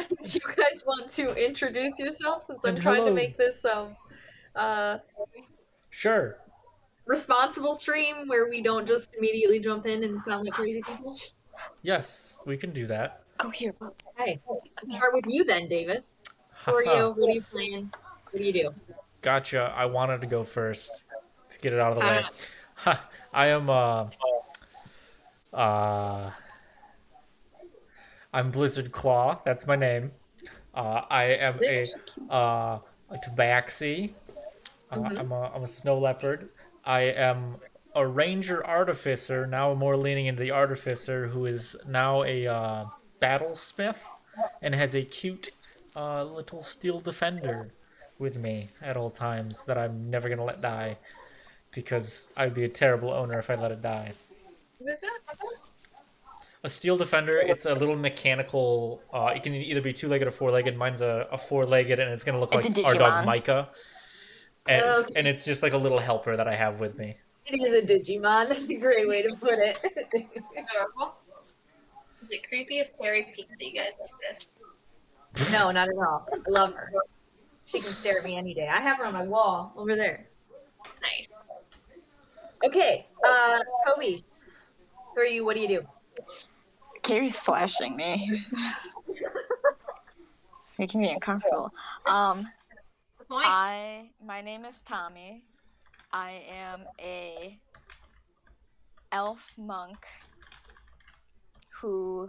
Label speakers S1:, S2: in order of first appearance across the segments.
S1: Do you guys want to introduce yourself since I'm
S2: And
S1: trying to
S2: hello.
S1: make this uh
S2: Sure.
S1: responsible stream where we don't just immediately jump in and sound like crazy people?
S2: Yes, we can do that.
S3: Go here.
S1: Hey,
S3: Come
S1: let's
S3: here.
S1: start with you then, Davis. Who are you?
S2: Haha.
S1: What are you playing? What do you do?
S2: Gotcha. I wanted to go first to get it out of the way.
S3: Ah,
S2: Ha. I am uh I'm Blizzard Claw. That's my name. I am a
S3: so cute.
S2: uh a tabaxi.
S1: Mm-hmm.
S2: I'm a snow leopard. I am a ranger artificer, now more leaning into the artificer, who is now a battlesmith and has a cute little steel defender with me at all times that I'm never gonna let die because I'd be a terrible owner if I let it die.
S3: What is that?
S2: A steel defender, it's a little mechanical. It can either be two-legged or four-legged. Mine's a four-legged, and it's gonna look
S3: It's a
S2: like our dog
S3: Digimon.
S2: Micah. And
S1: Okay,
S2: it's just like a little helper that I have with me.
S1: it is a Digimon. That's a great way to put it.
S4: Adorable. Is it creepy if Carrie peeks at you guys like this?
S1: No, not at all. I love her. She can stare at me any day. I have her on my wall over there.
S4: Nice.
S1: Okay, Toby, who are you? What do you do?
S3: Carrie's flashing me. It's making me uncomfortable.
S4: The point.
S3: My name is Tommy. I am a elf monk who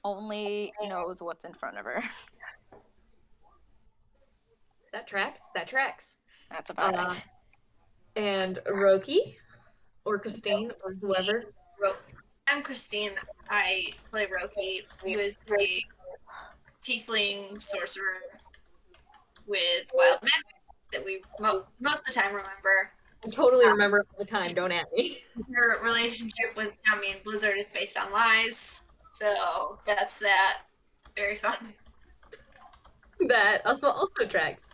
S3: only knows what's in front of her.
S1: That tracks. That tracks.
S3: That's about
S1: Uh,
S3: it.
S1: And Roki, or Christine, or whoever.
S4: I'm Christine. I play Roki, who is a tiefling sorcerer with wild magic that we most of the time remember.
S1: I totally remember all the time. Don't at me.
S4: Her relationship with Tommy and Blizzard is based on lies, so that's that. Very fun.
S1: That also tracks.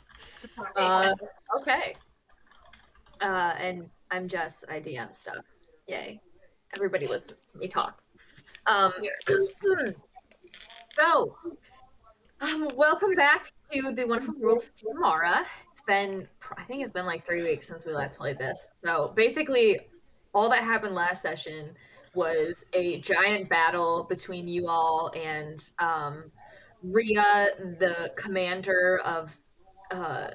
S1: Okay. And I'm Jess. I DM stuff. Yay. Everybody listens to me talk. So, welcome back to the wonderful world of Tiomara. I think it's been like 3 weeks since we last played this. So basically, all that happened last session was a giant battle between you all and Rhea, the commander of a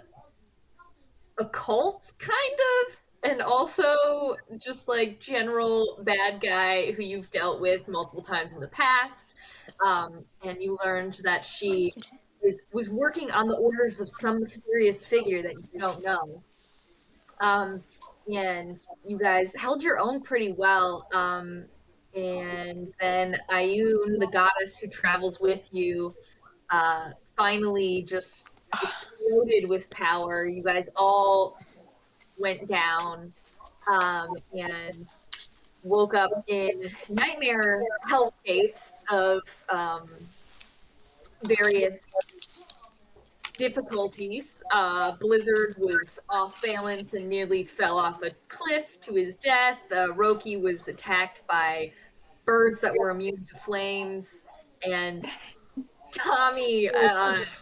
S1: cult, kind of, and also just like general bad guy who you've dealt with multiple times in the past. And you learned that she was working on the orders of some mysterious figure that you don't know. And you guys held your own pretty well. And then Ayun, the goddess who travels with you, finally just exploded with power. You guys all went down and woke up in nightmare hellscapes of various difficulties. Blizzard was off balance and nearly fell off a cliff to his death. Roki was attacked by birds that were immune to flames. And Tommy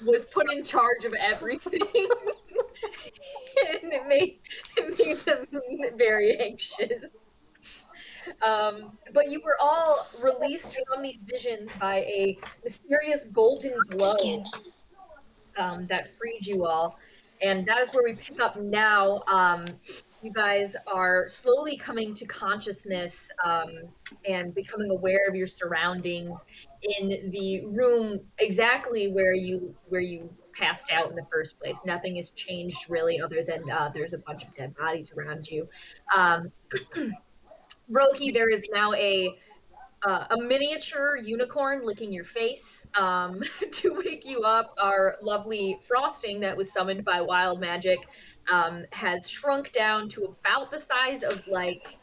S1: was put in charge of everything. And it made them very anxious. But you were all released from these visions by a mysterious golden glow that freed you all. And that is where we pick up now. You guys are slowly coming to consciousness and becoming aware of your surroundings in the room exactly where you passed out in the first place. Nothing has changed really, other than there's a bunch of dead bodies around you. Roki, there is now a miniature unicorn licking your face to wake you up. Our lovely frosting that was summoned by wild magic has shrunk down to about the size of like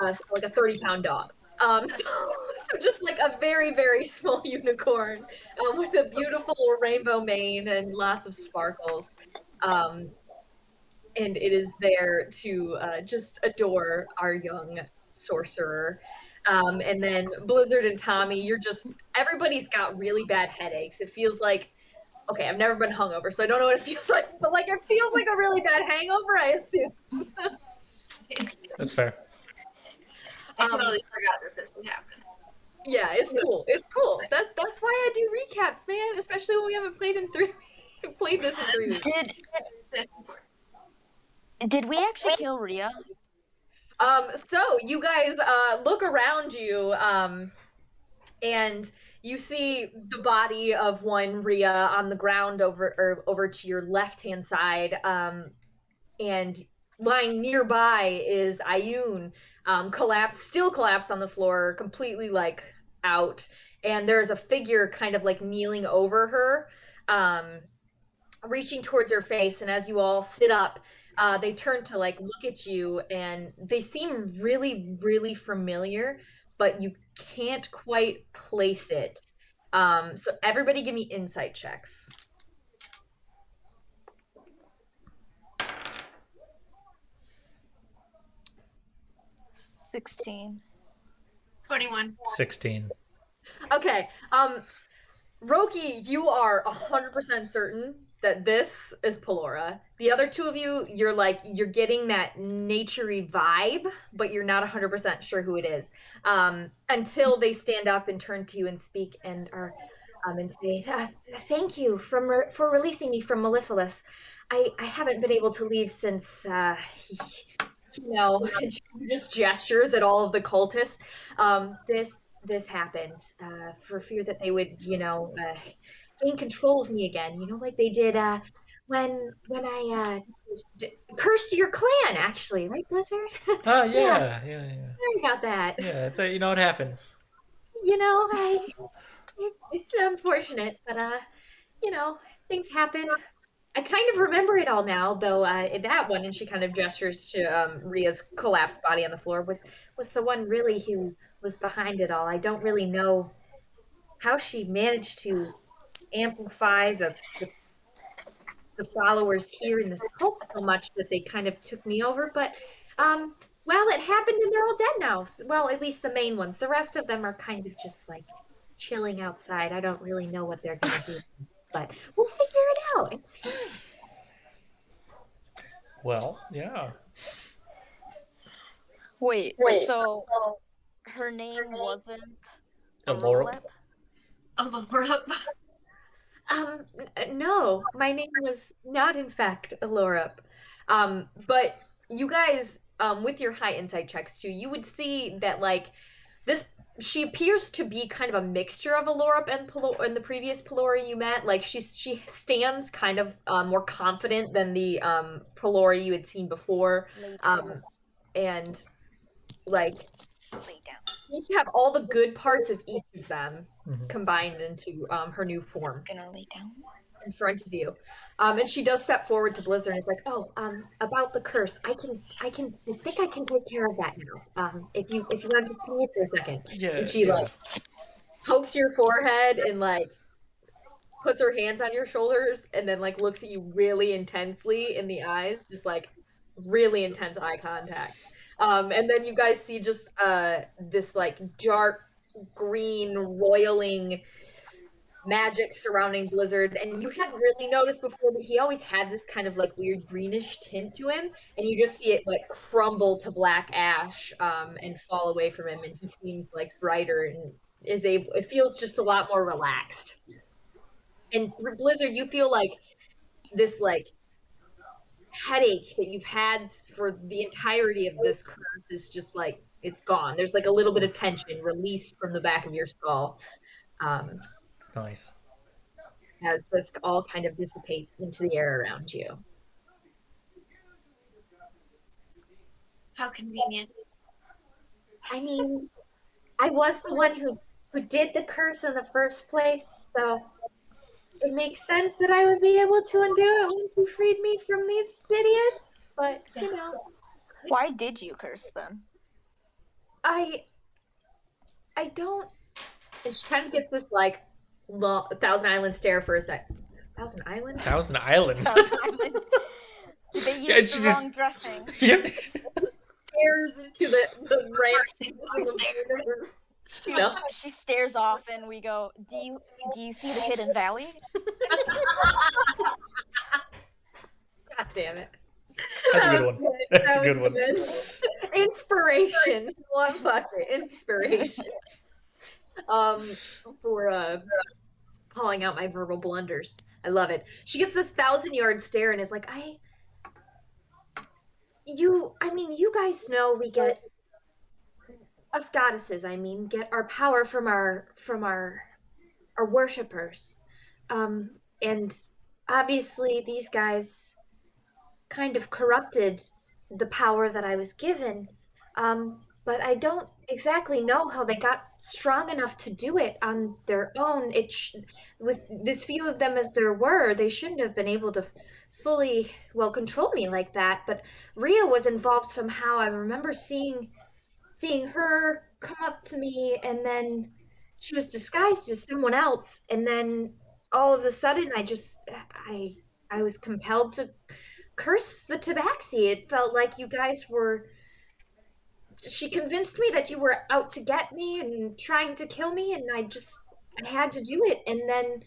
S1: a 30-pound dog. So just like a very, very small unicorn with a beautiful rainbow mane and lots of sparkles. Um, and it is there to just adore our young sorcerer. And then Blizzard and Tommy, everybody's got really bad headaches. It feels like, okay, I've never been hungover, so I don't know what it feels like, but like it feels like a really bad hangover, I assume.
S2: That's fair.
S4: I totally forgot that this had happened.
S1: Yeah, it's cool. It's cool. That's why I do recaps, man. Especially when we haven't played this in 3 weeks.
S3: Did we actually kill Rhea?
S1: So you guys look around you, and you see the body of one Rhea on the ground over to your left-hand side, and lying nearby is Ayun, still collapsed on the floor, completely like out, and there's a figure kind of like kneeling over her, reaching towards her face, and as you all sit up, they turn to like look at you, and they seem really, really familiar, but you can't quite place it. So everybody give me insight checks.
S3: 16.
S4: 21.
S2: 16.
S1: Okay. Roki, you are 100% certain that this is Pelora. The other two of you, you're getting that naturey vibe, but you're not 100% sure who it is. Until they stand up and turn to you and speak and say, "Thank you for releasing me from Mellifluous. I haven't been able to leave since just gestures at all of the cultists. This happened for fear that they would, gain control of me again. Like they did when I cursed your clan, actually, right, Blizzard?
S2: Oh,
S1: Yeah,
S2: yeah.
S1: sorry about that.
S2: Yeah, it's you know, it happens.
S1: It's unfortunate, but things happen. I kind of remember it all now, though. That one, and she kind of gestures to Ria's collapsed body on the floor, was the one really who was behind it all. I don't really know how she managed to amplify the followers here in this cult so much that they kind of took me over. But well, it happened, and they're all dead now. Well, at least the main ones. The rest of them are kind of just like chilling outside. I don't really know what they're gonna do, but we'll figure it out. It's fine.
S2: Well, yeah.
S3: Wait, so her name wasn't
S2: Elora.
S4: Alora.
S1: No, my name was not, in fact, Alorup. But you guys, with your high insight checks too, you would see that like she appears to be kind of a mixture of Alorup and the previous Pelori you met. Like she stands kind of more confident than the Pelori you had seen before, and like seems to have all the good parts of each of them combined into her new form.
S3: Gonna lay down
S1: in front of you. And she does step forward to Blizzard and is like, "Oh, about the curse, I think I can take care of that now. If you want to just come here for a second."
S2: Yeah.
S1: And she like pokes your forehead and like puts her hands on your shoulders and then like looks at you really intensely in the eyes, just like really intense eye contact. And then you guys see just this like dark green roiling magic surrounding Blizzard, and you hadn't really noticed before, but he always had this kind of like weird greenish tint to him, and you just see it like crumble to black ash and fall away from him, and he seems like brighter and it feels just a lot more relaxed. And Blizzard, you feel like this like headache that you've had for the entirety of this curse is just like it's gone. There's like a little bit of tension released from the back of your skull.
S2: It's nice.
S1: As this all kind of dissipates into the air around you.
S4: How convenient.
S1: I mean, I was the one who did the curse in the first place, so it makes sense that I would be able to undo it once you freed me from these idiots. But,
S3: Why did you curse them?
S1: I don't. And she kind of gets this like Thousand Island stare for a sec. Thousand Island?
S2: Thousand Island.
S3: Thousand Island. They used the wrong dressing.
S2: Yeah.
S1: stares into the ranch. No.
S3: She stares off, and we go, Do you see the hidden valley?
S1: God damn it.
S2: That's a good one. That's a good one.
S1: Inspiration. One bucket. Inspiration. For calling out my verbal blunders. I love it. She gets this 1,000-yard stare and is like, you guys know we get us goddesses, get our power from our worshippers. And obviously these guys kind of corrupted the power that I was given. But I don't exactly know how they got strong enough to do it on their own. With this few of them as there were, they shouldn't have been able to fully, well, control me like that. But Ria was involved somehow. I remember seeing her come up to me, and then she was disguised as someone else, and then all of a sudden I was compelled to curse the tabaxi. It felt like you guys were she convinced me that you were out to get me and trying to kill me, and I had to do it. And then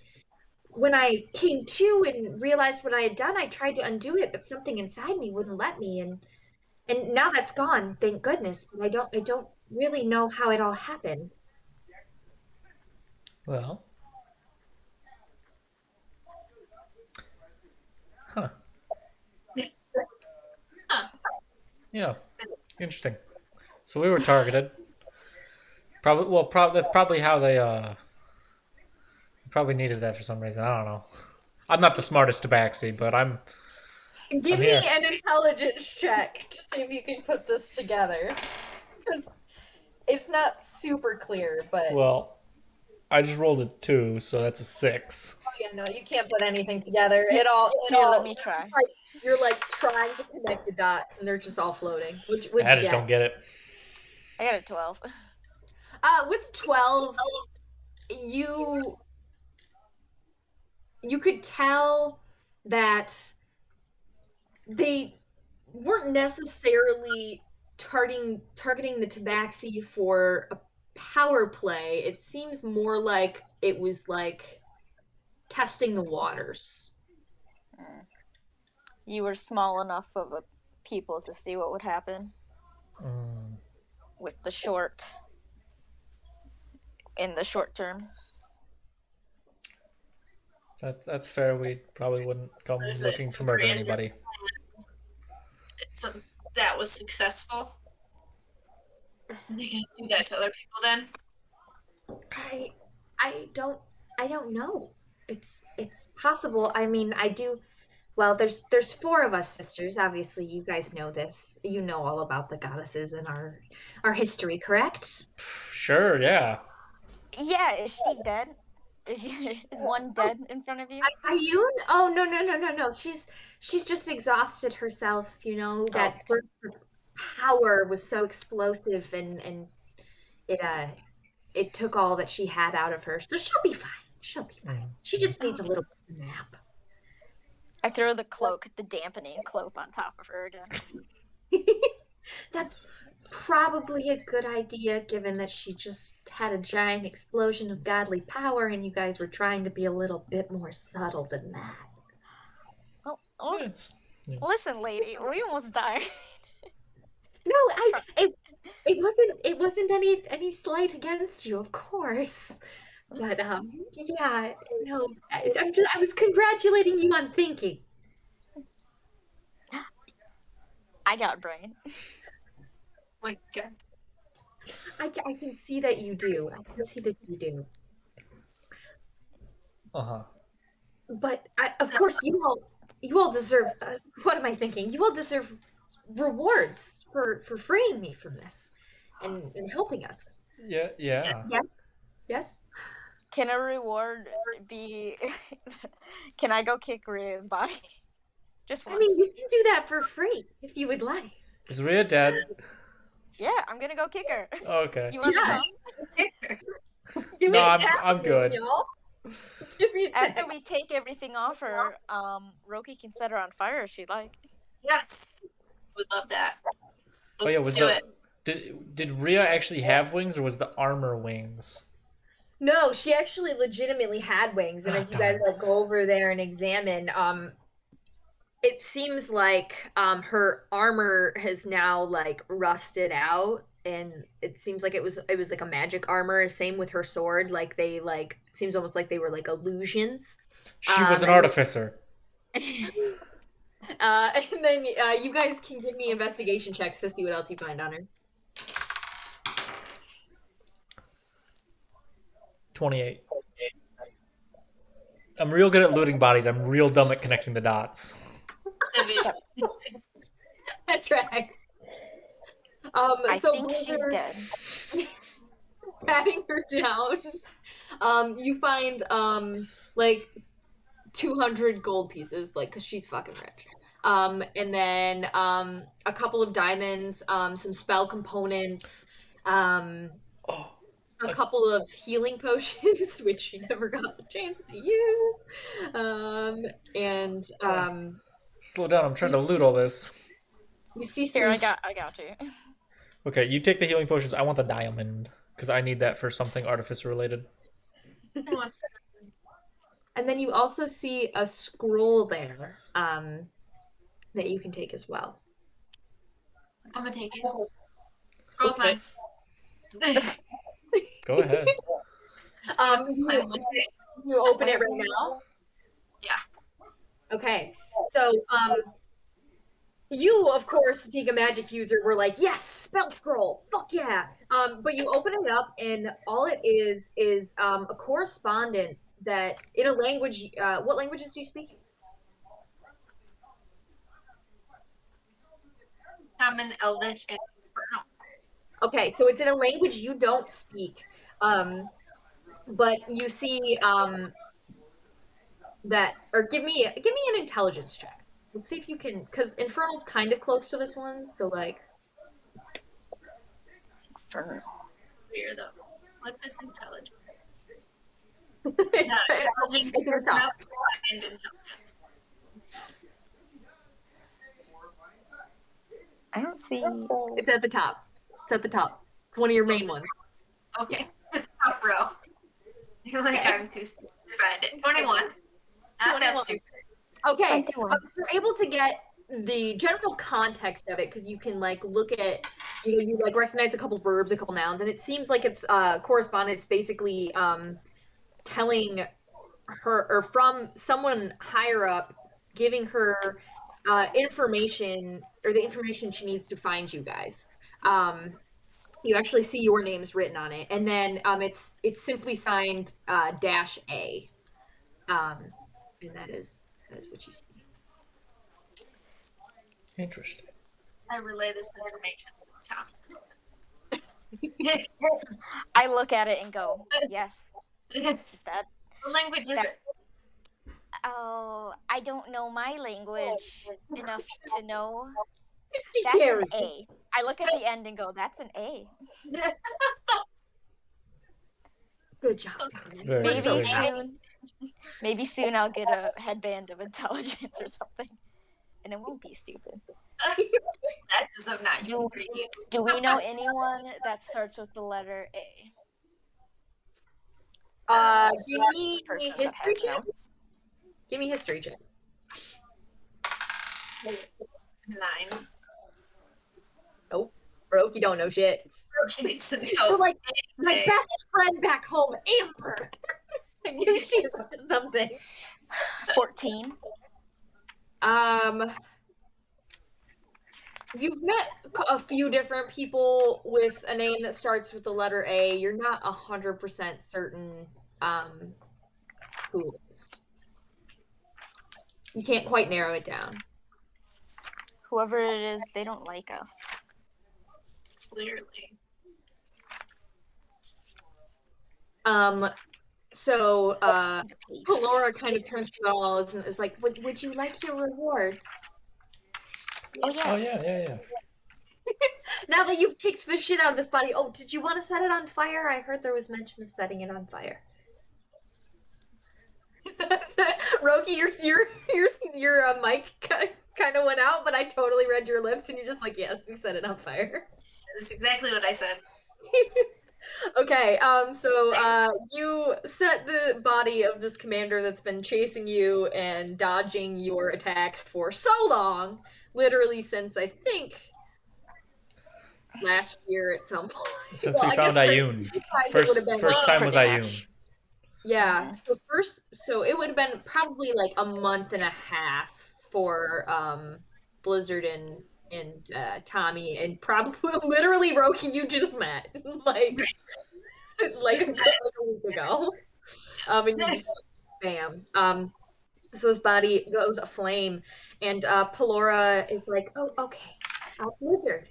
S1: when I came to and realized what I had done, I tried to undo it, but something inside me wouldn't let me. And now that's gone, thank goodness. But I don't really know how it all happened.
S2: Well. Huh. Yeah. Interesting. So we were targeted. That's probably how they probably needed that for some reason. I don't know. I'm not the smartest tabaxi, but I'm
S1: Give me
S2: here.
S1: an intelligence check to see if you can put this together. Because it's not super clear, but
S2: Well, I just rolled a 2, so that's a 6.
S1: oh yeah, no, you can't put anything together. It
S3: Here,
S1: all
S3: let me try.
S1: you're like trying to connect the dots and they're just all floating. Which
S2: I just don't get it.
S3: I got a 12.
S1: With 12, you could tell that they weren't necessarily targeting the tabaxi for a power play. It seems more like it was like testing the waters.
S3: You were small enough of a people to see what would happen with the short in the short term.
S2: That's fair. We probably wouldn't come looking to murder anybody.
S4: That was successful. Are they gonna do that to other people then?
S1: I don't know. It's possible. I do. Well, there's 4 of us sisters. Obviously, you guys know this. You know all about the goddesses and our history, correct?
S2: Sure, yeah.
S3: Yeah, is she dead? Is one dead in front of you?
S1: Ayun? Oh no. She's just exhausted herself. You know that burst of power was so explosive, and it took all that she had out of her. So she'll be fine. She'll be fine. She just needs a little bit of a nap.
S3: I throw the cloak, the dampening cloak, on top of her again.
S1: That's probably a good idea, given that she just had a giant explosion of godly power, and you guys were trying to be a little bit more subtle than that.
S3: Well,
S2: Yeah,
S3: listen, lady, we almost died.
S1: No, it wasn't any slight against you, of course. But yeah, no, I was congratulating you on thinking.
S3: I got brain.
S4: My God.
S1: I can see that you do. I can see that you do. But of course, you all deserve. What am I thinking? You all deserve rewards for freeing me from this, and helping us.
S2: Yeah.
S1: Yes.
S3: Can a reward be? Can I go kick Ria's body? Just once.
S1: You can do that for free if you would like.
S2: Is Rhea dead?
S3: Yeah, I'm gonna go kick her.
S2: Okay.
S3: You want
S1: Yeah.
S3: to come?
S1: Give me
S2: No,
S1: a
S2: I'm
S1: tap,
S2: good.
S1: y'all. Give me a
S3: After
S1: tap.
S3: we take everything off her, Roki can set her on fire if she'd like.
S4: Yes. Would love that.
S2: Oh yeah,
S4: Let's do it.
S2: did Rhea actually have wings, or was the armor wings?
S1: No, she actually legitimately had wings, and
S2: Ah,
S1: as you guys
S2: darn.
S1: like go over there and examine, it seems like her armor has now like rusted out, and it seems like it was like a magic armor. Same with her sword, like they like seems almost like they were like illusions.
S2: She was an
S1: And
S2: artificer.
S1: and then you guys can give me investigation checks to see what else you find on her.
S2: 28. I'm real good at looting bodies. I'm real dumb at connecting the dots.
S1: That tracks.
S3: I
S1: So
S3: think she's
S1: Blizzard,
S3: dead.
S1: patting her down, you find like 200 gold pieces, like because she's fucking rich. And then a couple of diamonds, some spell components,
S2: Oh,
S1: a couple of healing potions, which she never got the chance to use. And
S2: slow down. I'm trying to loot all this.
S1: you see
S3: Here,
S1: some.
S3: I got you.
S2: Okay, you take the healing potions. I want the diamond because I need that for something artificer related.
S1: And then you also see a scroll there that you can take as well.
S4: I'm gonna take it. Scroll's
S1: Okay.
S4: mine.
S2: Go ahead.
S1: You open it right now?
S4: Yeah.
S1: Okay. So, you, of course, being a magic user, were like, yes, spell scroll, fuck yeah. But you open it up, and all it is a correspondence that in a language. What languages do you speak?
S4: Common, Elvish, and Infernal.
S1: Okay, so it's in a language you don't speak, but you see that, or give me an intelligence check. Let's see if you can, because Infernal's kind of close to this one, so like.
S3: Infernal.
S4: Weird though. What is intelligence?
S1: It's at the top.
S4: And intelligence.
S3: I don't see.
S1: It's at the top. It's at the top. It's one of your main ones.
S4: Okay. It's top row. I feel like I'm too stupid to find it. 21. Not that
S1: 21.
S4: stupid.
S1: Okay,
S3: 21.
S1: so you're able to get the general context of it because you can like look at, you like recognize a couple verbs, a couple nouns, and it seems like it's correspondence basically telling her or from someone higher up, giving her information or the information she needs to find you guys. You actually see your names written on it, and then it's simply signed -A, and that is what you see.
S2: Interesting.
S4: I relay this information to Tommy.
S3: I look at it and go, yes. That.
S4: What language is it?
S3: Oh, I don't know my language enough to know.
S1: She
S3: That's an
S1: carries it.
S3: A. I look at the end and go, that's an A.
S1: Good job, Tommy.
S2: Very
S3: Maybe
S2: good.
S3: soon. Maybe soon I'll get a headband of intelligence or something, and it won't be stupid.
S4: Glasses of not
S3: Do we know anyone that starts with the letter A?
S1: Give me
S3: Person that
S1: history
S3: has
S1: check.
S3: notes.
S1: Give me history check.
S4: 9.
S1: Nope. Broke, you don't know shit.
S4: Okay, so
S1: So like my
S4: A.
S1: best friend back home, Amber. I knew she was up to something.
S3: 14.
S1: You've met a few different people with a name that starts with the letter A. You're not 100% certain who it is. You can't quite narrow it down.
S3: Whoever it is, they don't like us.
S4: Clearly.
S1: So Laura kind of turns to you all and is like, would you like your rewards?
S3: Oh yeah.
S2: Oh yeah.
S1: Now that you've kicked the shit out of this body, oh, did you want to set it on fire? I heard there was mention of setting it on fire. Roki, your mic kind kind of went out, but I totally read your lips, and you're just like, yes, we set it on fire.
S4: That's exactly what I said.
S1: Okay, so you set the body of this commander that's been chasing you and dodging your attacks for so long, literally since I think last year at some point.
S2: Since
S1: Well,
S2: we
S1: I guess
S2: found Ayun.
S1: it would have been
S2: First time was
S3: Pretty
S2: Ayun.
S3: much.
S1: yeah.
S3: Mhm.
S1: So it would have been probably like a month and a half for Blizzard and Tommy, and probably literally Roki you just met like like
S4: Just
S1: a week ago. And you just bam. So his body goes aflame, and Pelora is like, "Oh, okay, Blizzard.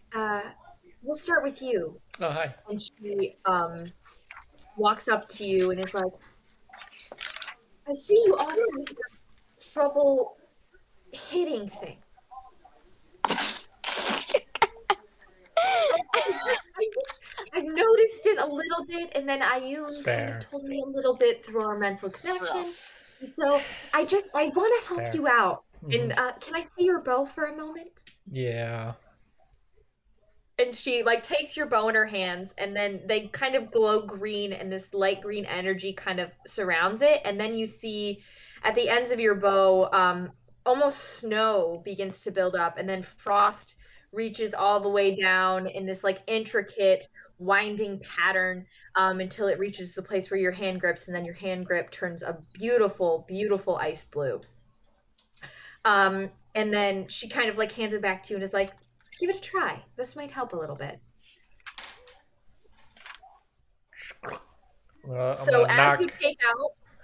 S1: We'll start with you."
S2: Oh, hi.
S1: And she walks up to you and is like, "I see you often have trouble hitting things. I've noticed it a little bit, and then Ayun kind of told me a little bit through our mental connection. And so I want to help
S2: fair.
S1: you out.
S2: Mhm.
S1: And can I see your bow for a moment?"
S2: Yeah.
S1: And she like takes your bow in her hands, and then they kind of glow green, and this light green energy kind of surrounds it. And then you see at the ends of your bow, almost snow begins to build up, and then frost reaches all the way down in this like intricate winding pattern, until it reaches the place where your hand grips, and then your hand grip turns a beautiful, beautiful ice blue. And then she kind of like hands it back to you and is like, "Give it a try. This might help a little bit."
S2: Well, I'm
S1: So
S2: gonna knock.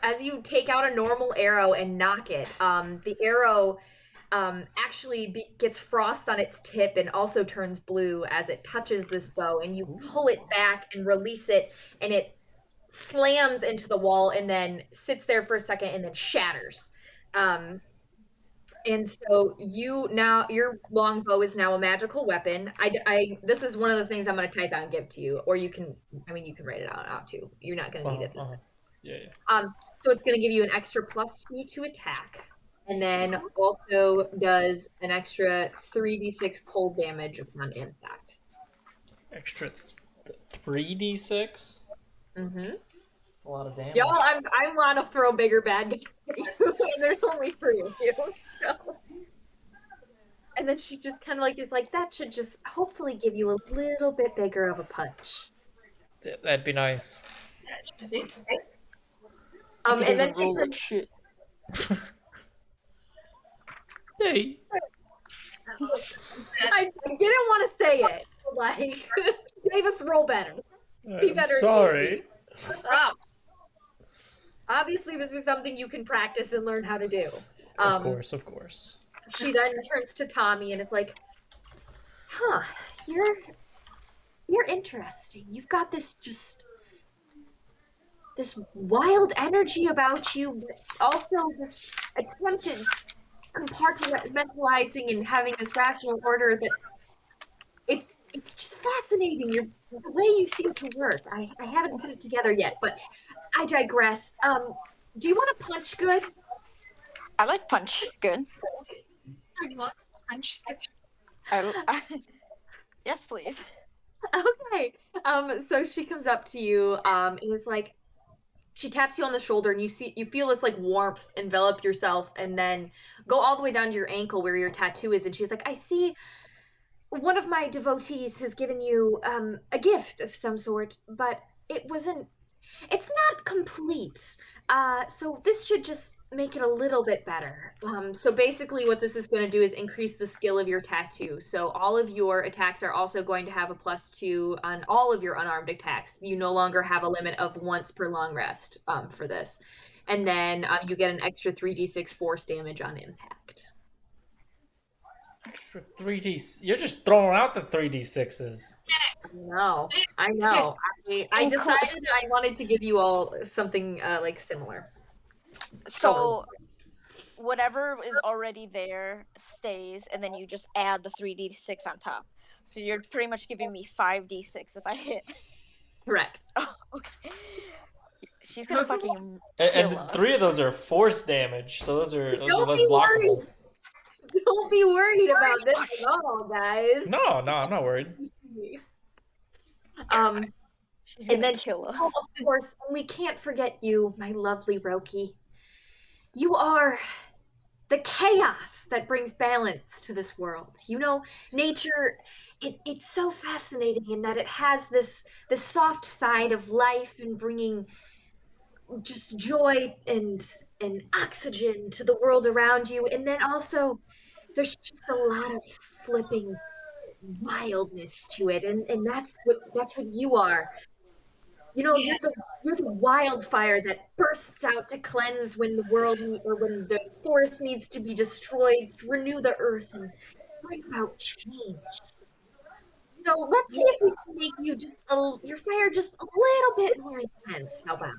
S1: as you take out a normal arrow and knock it, the arrow gets frost on its tip and also turns blue as it touches this bow, and you pull it back and release it, and it slams into the wall and then sits there for a second and then shatters. And so your longbow is now a magical weapon. This is one of the things I'm going to type out and give to you, or you can, you can write it out too. You're not going to need it this time.
S2: Yeah.
S1: So it's going to give you an extra +2 to attack, and then also does an extra 3d6 cold damage upon impact.
S2: Extra 3d6.
S1: Mm-hmm.
S2: That's a lot of damage.
S1: Y'all, I want to throw bigger bad guys at you, and there's only 3 of you. So. And then she just kind of like is like, that should just hopefully give you a little bit bigger of a punch.
S2: That'd be nice.
S1: And then she
S3: roll like shit.
S2: Hey.
S1: I didn't want to say it. Like, Davis, roll better. Be better.
S2: Sorry.
S1: Obviously, this is something you can practice and learn how to do.
S2: Of course.
S1: She then turns to Tommy and is like, "Huh, you're interesting. You've got this wild energy about you, but also this attempted compartmentalizing and having this rational order that it's just fascinating. The way you seem to work. I haven't put it together yet, but I digress. Do you want to punch good?"
S3: I like punch good.
S4: Punch.
S3: Yes, please.
S1: Okay. So she comes up to you, and is like, she taps you on the shoulder, and you feel this like warmth envelop yourself, and then go all the way down to your ankle where your tattoo is, and she's like, "I see one of my devotees has given you a gift of some sort, but it's not complete. So this should just make it a little bit better." So basically what this is going to do is increase the skill of your tattoo. So all of your attacks are also going to have a +2 on all of your unarmed attacks. You no longer have a limit of once per long rest for this. And then you get an extra 3d6 force damage on impact.
S2: Extra 3d. You're just throwing out the 3d6s.
S1: I know. I decided I wanted to give you all something like similar.
S3: So whatever is already there stays, and then you just add the 3d6 on top. So you're pretty much giving me 5d6 if I hit.
S1: Correct.
S3: Oh, okay. She's gonna fucking
S2: And
S3: kill us.
S2: 3 of those are force damage, so those are less
S1: be
S2: blockable.
S1: worried. Don't be worried about this at all, guys.
S2: No, no, I'm not worried.
S1: Um,
S3: She's
S1: and
S3: gonna
S1: then
S3: kill
S1: oh,
S3: us.
S1: of course, we can't forget you, my lovely Roki. You are the chaos that brings balance to this world. You know, nature, it's so fascinating in that it has this soft side of life and bringing just joy and oxygen to the world around you, and then also there's just a lot of flipping wildness to it, and that's what you are. You know,
S4: Yeah.
S1: you're the wildfire that bursts out to cleanse when the or when the forest needs to be destroyed, to renew the earth and bring about change. So let's see if we can make your fire just a little bit more intense. How about?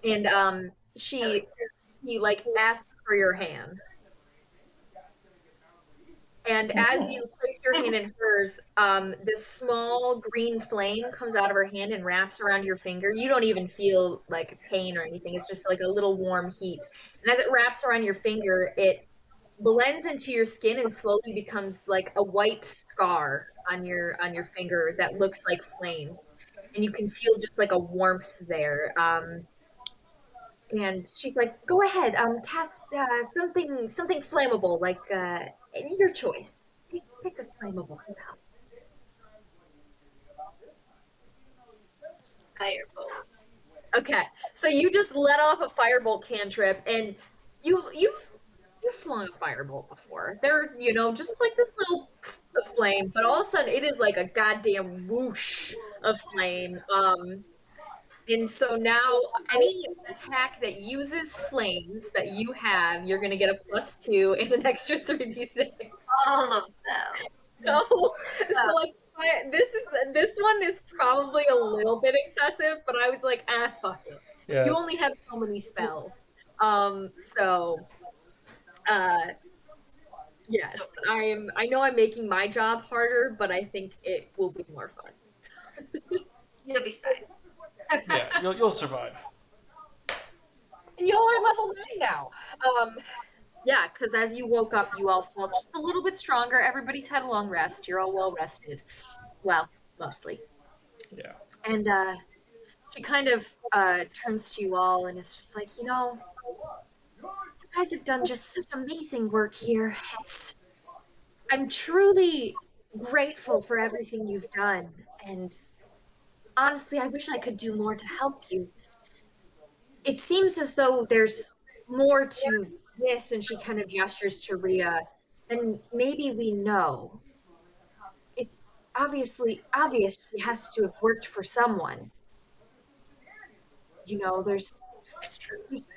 S1: And
S4: I like
S1: she like asked for your hand. And as you place your hand in hers, this small green flame comes out of her hand and wraps around your finger. You don't even feel like pain or anything. It's just like a little warm heat. And as it wraps around your finger, it blends into your skin and slowly becomes like a white scar on your finger that looks like flames. And you can feel just like a warmth there. And she's like, "Go ahead, cast something flammable, like your choice. Pick a flammable spell."
S4: firebolt.
S1: Okay, so you just let off a firebolt cantrip, and you've flung a firebolt before. They're just like this little of flame, but all of a sudden it is like a goddamn whoosh of flame. And so now any attack that uses flames that you have, you're gonna get a +2 and an extra 3d6.
S4: All of them.
S1: So like this one is probably a little bit excessive, but I was like, fuck it.
S2: Yeah,
S1: You only
S2: it's
S1: have so many spells. So
S4: So
S1: yes, I know I'm making my job harder, but I think it will be more fun.
S4: you'll be fine.
S2: yeah, you'll survive.
S1: And y'all are level 9 now. Yeah, because as you woke up, you all felt just a little bit stronger. Everybody's had a long rest. You're all well rested. Well, mostly.
S2: Yeah.
S1: And she kind of turns to you all and is just like, you guys have done just such amazing work here. I'm truly grateful for everything you've done. And honestly, I wish I could do more to help you. It seems as though there's more to this, and she kind of gestures to Rhea, and maybe we know. It's obviously obvious she has to have worked for someone.
S4: It's true.
S1: There's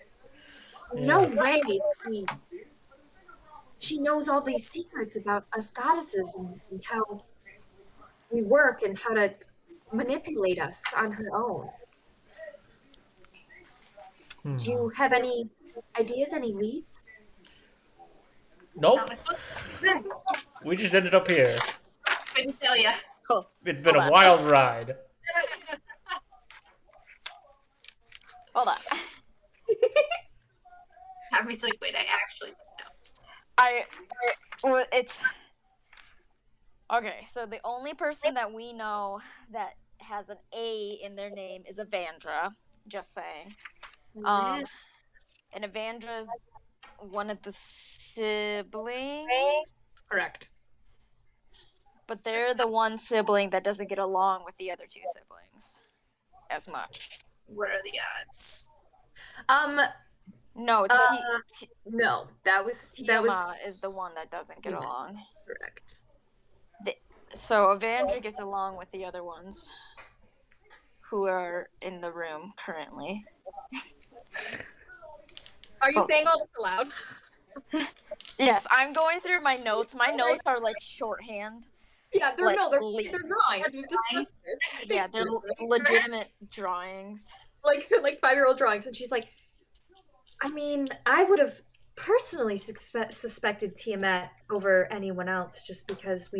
S1: no
S2: Yeah.
S1: way she knows all these secrets about us goddesses and how we work and how to manipulate us on her own. Do you have any ideas, any leads?
S2: Nope.
S4: Not much. Exactly.
S2: We just ended up here.
S4: Couldn't tell you.
S3: Cool.
S2: It's been
S3: Hold
S2: a
S3: on.
S2: wild ride.
S3: Hold on.
S4: Tommy's like, wait, I actually know.
S3: Well, it's okay. So the only person that we know that has an A in their name is Evandra. Just saying. And Evandra's one of the siblings,
S1: Correct.
S3: but they're the one sibling that doesn't get along with the other two siblings as much.
S4: What are the odds?
S1: Um,
S3: No,
S1: no, that was
S3: Tiomara is the one that doesn't get
S1: Tiomara.
S3: along.
S1: correct.
S3: So Evandra gets along with the other ones who are in the room currently.
S1: Are you saying all this aloud?
S3: Yes, I'm going through my notes. My notes are like shorthand.
S1: Yeah, they're
S3: Like,
S1: they're drawings. We've discussed this.
S3: Yeah, they're legitimate drawings.
S1: like 5-year-old drawings, and she's like, I mean, I would have personally suspected Tiamat over anyone else just because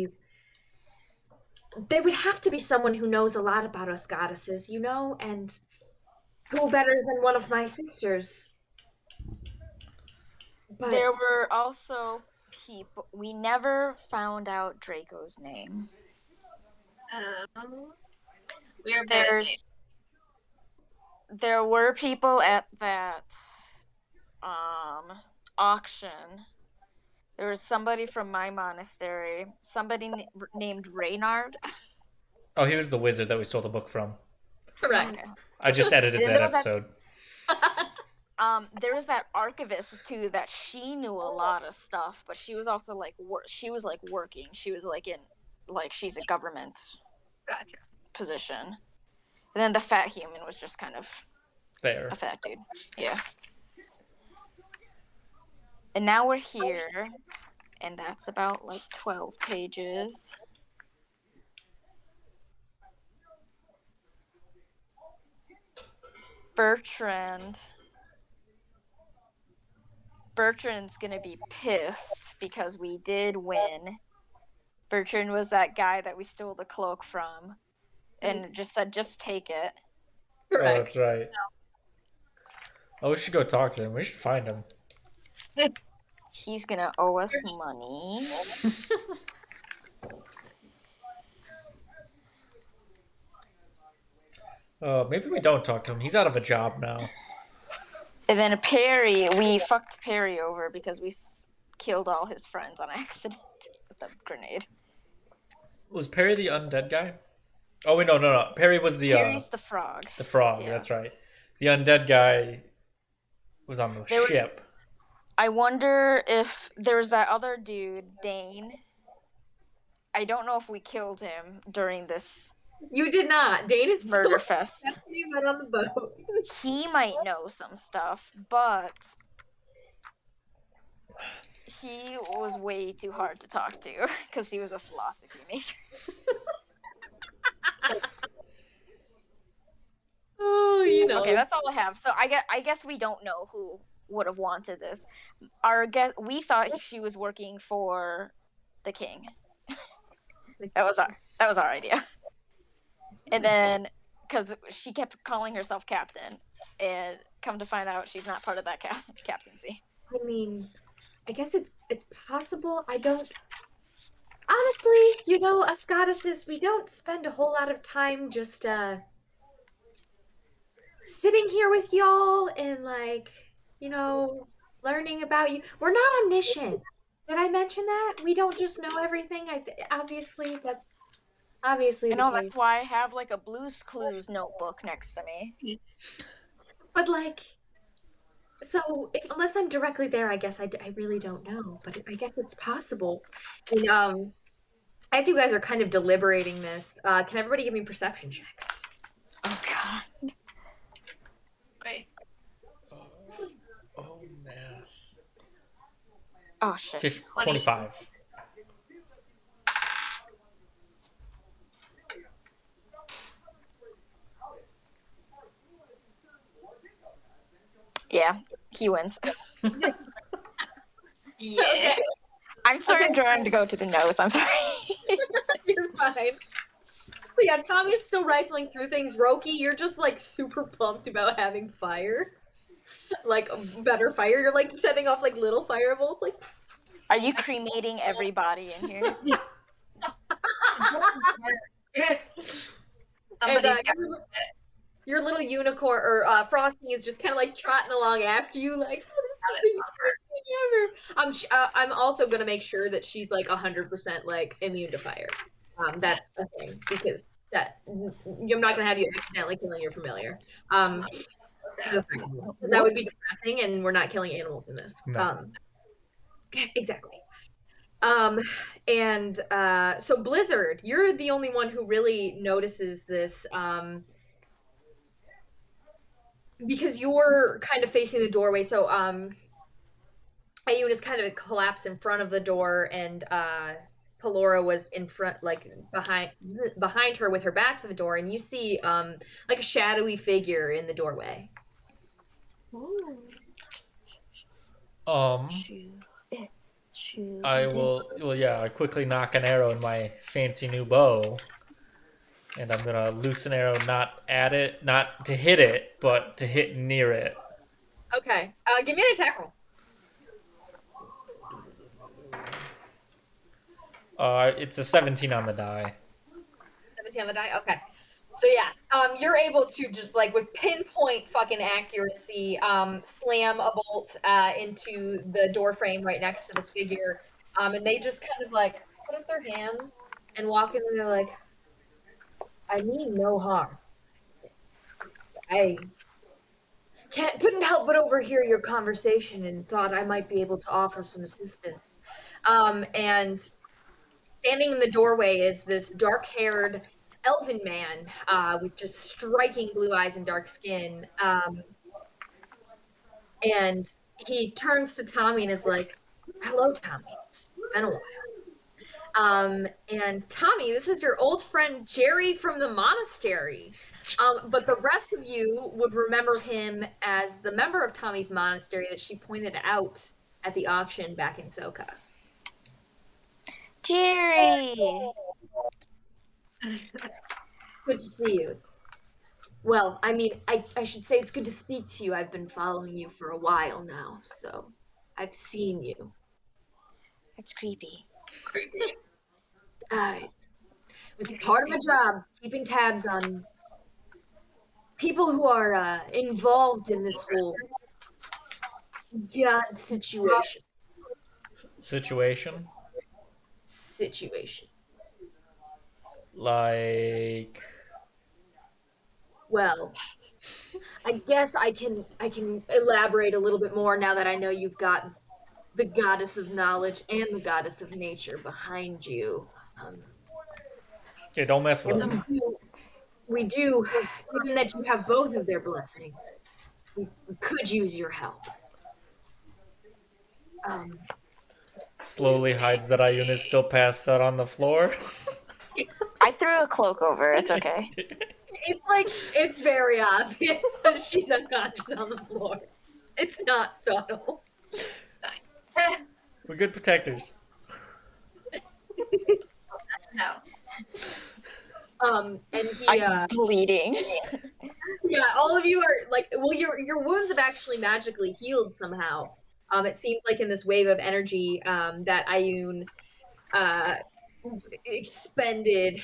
S1: there would have to be someone who knows a lot about us goddesses, and who better than one of my sisters? But
S3: There were also people. We never found out Draco's name.
S4: We are bad at names.
S3: There were people at that auction. There was somebody from my monastery, somebody named Reynard.
S2: Oh, he was the wizard that we stole the book from.
S1: Correct.
S3: Okay.
S2: I just edited
S3: Then
S2: that
S3: there was that-
S2: episode.
S3: There was that archivist too that she knew a lot of stuff, but she was also like she was like working. She was like in like she's a government
S4: Gotcha.
S3: position. And then the fat human was just kind of
S2: There.
S3: a fat dude. Yeah. And now we're here, and that's about like 12 pages. Bertrand's gonna be pissed because we did win. Bertrand was that guy that we stole the cloak from and just said, just take it.
S2: Oh,
S1: Correct.
S2: that's right. Oh, we should go talk to him. We should find him.
S3: He's gonna owe us money.
S2: Maybe we don't talk to him. He's out of a job now.
S3: And then Perry, we fucked Perry over because we killed all his friends on accident with a grenade.
S2: Was Perry the undead guy? Oh wait, no. Perry was the
S3: Perry's the frog.
S2: the frog.
S3: Yes.
S2: That's right. The undead guy was on the ship.
S3: I wonder if there's that other dude, Dane. I don't know if we killed him during this
S1: You did not. Dane is
S3: murder
S1: still
S3: fest.
S1: you went on the boat.
S3: He might know some stuff, but he was way too hard to talk to because he was a philosophy major.
S1: Oh, you know.
S3: Okay, that's all I have. So I guess we don't know who would have wanted this. We thought she was working for the king. that was our idea. And then because she kept calling herself captain, and come to find out she's not part of that captaincy.
S1: I mean, I guess it's possible. I don't. Honestly, you know, us goddesses, we don't spend a whole lot of time just sitting here with y'all and like, you know, learning about you. We're not omniscient. Did I mention that? We don't just know everything. Obviously that's obviously
S3: I know
S1: the case.
S3: that's why I have like a Blue's Clues notebook next to me.
S1: But like, so unless I'm directly there, I guess I really don't know. But I guess it's possible. And as you guys are kind of deliberating this, can everybody give me perception checks?
S3: Oh god.
S4: Wait.
S2: Oh man.
S3: Oh shit.
S2: 25.
S3: Yeah, he wins.
S4: Yeah.
S1: Okay.
S3: I'm sorry, trying to go to the notes. I'm sorry.
S1: You're fine. So yeah, Tommy's still rifling through things. Roki, you're just like super pumped about having fire. Like better fire. You're like setting off like little firebolts. Like,
S3: Are you cremating everybody in here?
S4: Somebody's got
S1: your little unicorn or Frosty is just kind of like trotting along after you, like, oh, this is the ever. I'm also gonna make sure that she's like 100% like immune to fire. That's the thing because I'm not gonna have you accidentally killing your familiar. That would be depressing, and we're not killing animals in this.
S2: No.
S1: Exactly. And so Blizzard, you're the only one who really notices this. Because you're kind of facing the doorway, so Ayun is kind of collapsed in front of the door, and Pelora was in front, like behind her with her back to the door, and you see like a shadowy figure in the doorway.
S2: I quickly knock an arrow in my fancy new bow. And I'm gonna loose an arrow not at it, not to hit it, but to hit near it.
S1: Okay, give me an attack roll.
S2: It's a 17 on the die.
S1: 17 on the die? Okay. So yeah, you're able to just like with pinpoint fucking accuracy, slam a bolt into the door frame right next to this figure. And they just kind of like put up their hands and walk in and they're like, I mean no harm. I couldn't help but overhear your conversation and thought I might be able to offer some assistance. And standing in the doorway is this dark-haired elven man with just striking blue eyes and dark skin. And he turns to Tommy and is like, "Hello, Tommy. It's been a while." And Tommy, this is your old friend Jerry from the monastery. But the rest of you would remember him as the member of Tommy's monastery that she pointed out at the auction back in Sokas.
S3: Jerry.
S1: Good to see you. Well, I mean, I should say it's good to speak to you. I've been following you for a while now, so I've seen you.
S3: It's creepy.
S1: It was part of my job, keeping tabs on people who are involved in this whole god situation.
S2: Situation? Like...
S1: Well, I guess I can elaborate a little bit more now that I know you've got the goddess of knowledge and the goddess of nature behind you.
S2: Yeah, don't mess with
S1: And
S2: us.
S1: we do, given that you have both of their blessings, we could use your help.
S2: Slowly hides that Ayun is still passed out on the floor.
S3: I threw a cloak over. It's okay.
S1: It's very obvious that she's unconscious on the floor. It's not subtle.
S2: We're good protectors.
S4: No.
S1: And he,
S3: I'm bleeding.
S1: yeah, all of you are like, well, your wounds have actually magically healed somehow. It seems like in this wave of energy that Ayun expended,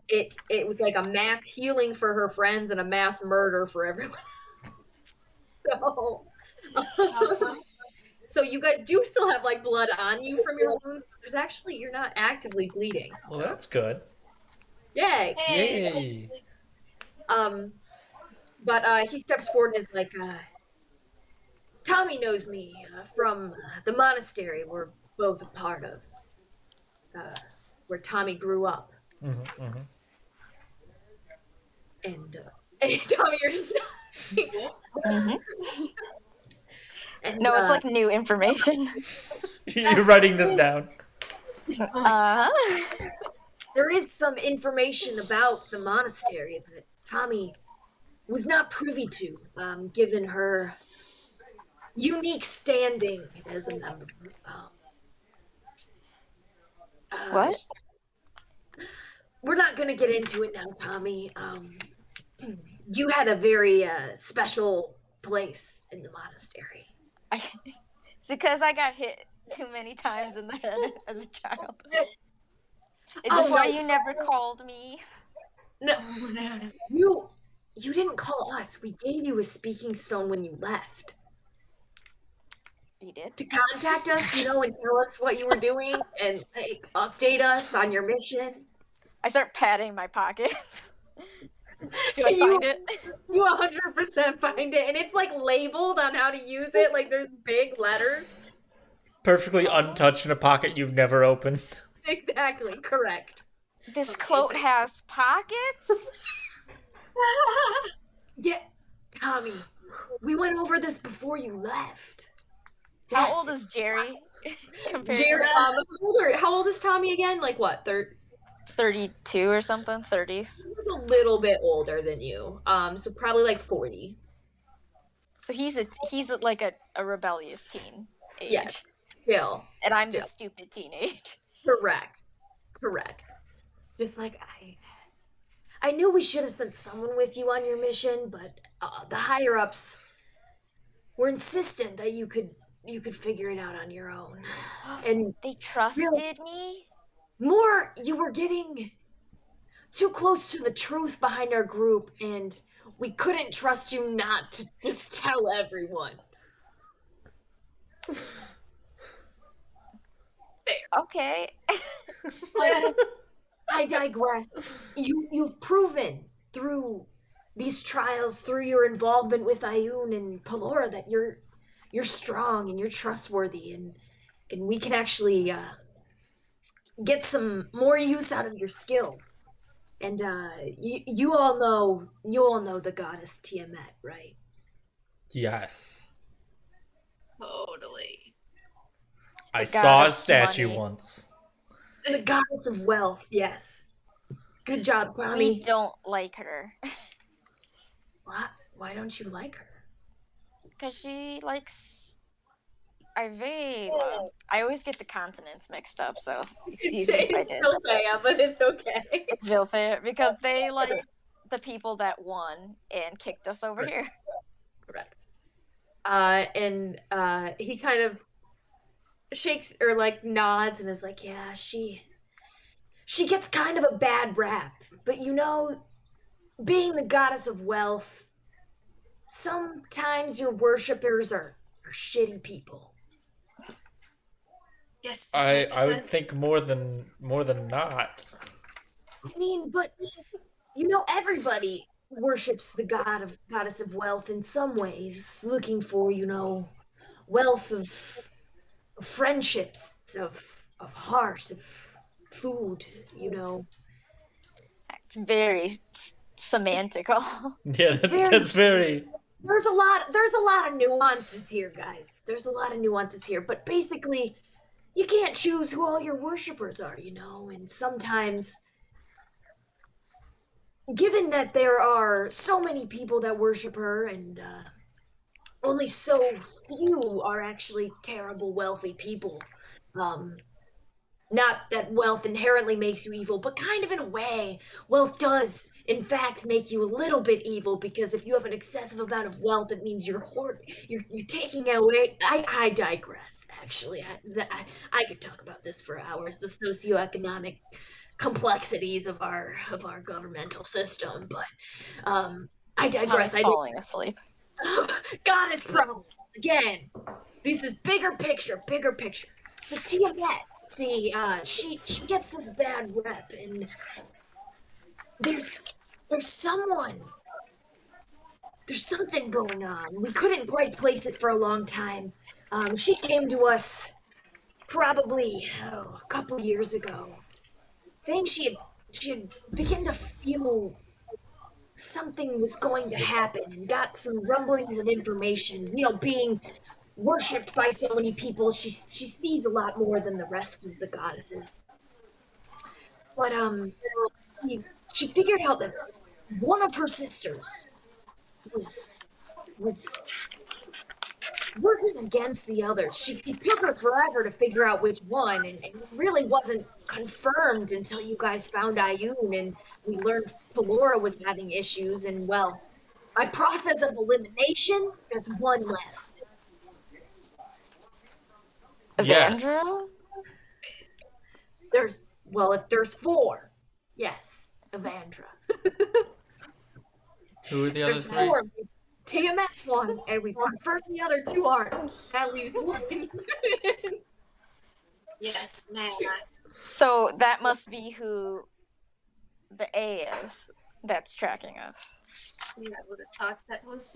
S1: it was like a mass healing for her friends and a mass murder for everyone. So,
S4: Awesome.
S1: so you guys do still have like blood on you from your wounds, but there's actually you're not actively bleeding. So.
S2: Well, that's good.
S1: Yay!
S2: Yay!
S1: But he steps forward and is like, Tommy knows me from the monastery we're both a part of, where Tommy grew up.
S2: Mm-hmm, mm-hmm.
S1: And Tommy, you're just
S3: Mhm.
S1: and,
S3: No, it's like new information.
S2: You're writing this down.
S1: there is some information about the monastery that Tommy was not privy to, given her unique standing as a member.
S3: What?
S1: We're not going to get into it now, Tommy. You had a very special place in the monastery.
S3: It's because I got hit too many times in the head as a child. Is this why you never called me?
S1: No, you didn't call us. We gave you a speaking stone when you left.
S3: You did?
S1: To contact us, and tell us what you were doing and like, update us on your mission.
S3: I start patting my pockets. Do I find it?
S1: You 100% find it, and it's like labeled on how to use it. Like there's big letters.
S2: Perfectly untouched in a pocket you've never opened.
S1: Exactly, correct.
S3: This cloak has pockets?
S1: Yeah, Tommy, we went over this before you left.
S3: How
S1: Yes.
S3: old is Jerry? Compared
S1: Jerry,
S3: to
S1: how old is Tommy again? Like what,
S3: 32 or something? 30s?
S1: He's a little bit older than you. So probably like 40.
S3: So he's like a rebellious teen age.
S1: Yes, still.
S3: And I'm the stupid teenage.
S1: Correct. Just like I knew we should have sent someone with you on your mission, but the higher ups were insistent that you could figure it out on your own. And
S3: They trusted me?
S5: More, you were getting too close to the truth behind our group, and we couldn't trust you not to just tell everyone.
S3: Okay.
S5: I digress. You've proven through these trials, through your involvement with Ayun and Pelora, that you're strong and you're trustworthy, and we can actually get some more use out of your skills. And you all know the goddess Tiamat, right?
S2: Yes.
S4: Totally.
S2: I
S3: The
S2: saw a
S3: goddess
S2: statue
S3: money.
S2: once.
S5: The goddess of wealth, yes. Good job,
S3: We
S5: Tommy.
S3: don't like her.
S5: What? Why don't you like her?
S3: Because she likes Ivela. I always get the continents mixed up, so excuse me if I
S1: It's
S3: did.
S1: still Bea, but it's okay.
S3: It's Vilfair, because they like the people that won and kicked us over
S1: Right.
S3: here.
S1: Correct. And he kind of shakes or like nods and is like,
S5: Yeah, she gets kind of a bad rap, but being the goddess of wealth, sometimes your worshippers are shitty people.
S4: Yes, that
S2: I
S4: makes
S2: I would
S4: sense.
S2: think more than not.
S5: I mean, but everybody worships the goddess of wealth in some ways, looking for, wealth of friendships, of heart, of food.
S3: It's very semantical.
S2: Yeah,
S5: It's
S2: that's
S5: very
S2: that's very.
S5: there's a lot of nuances here, guys. There's a lot of nuances here, but basically you can't choose who all your worshippers are, and sometimes given that there are so many people that worship her and only so few are actually terrible wealthy people, um not that wealth inherently makes you evil, but kind of in a way, wealth does, in fact, make you a little bit evil because if you have an excessive amount of wealth, it means you're taking away. I digress. Actually, I could talk about this for hours. The socioeconomic complexities of our governmental system, but I digress.
S3: Tommy's falling asleep.
S5: Goddess problems again. This is bigger picture, bigger picture. So Tiamat, see, she gets this bad rep, and there's there's someone, there's something going on. We couldn't quite place it for a long time. She came to us probably a couple years ago, saying she had begun to feel something was going to happen and got some rumblings of information. Being worshipped by so many people, she sees a lot more than the rest of the goddesses. But she figured out that one of her sisters was working against the others. It took her forever to figure out which one, and it really wasn't confirmed until you guys found Ayun and we learned Pelora was having issues. And well, by process of elimination, there's one left.
S3: Evandra?
S2: Yes.
S5: If there's four, yes, Evandra.
S2: Who are the other
S5: There's
S2: three?
S5: four. TMS one, and we confirmed the other two aren't. That leaves one.
S4: Yes, man.
S3: So that must be who the A is that's tracking us.
S4: Yeah, I would have thought that was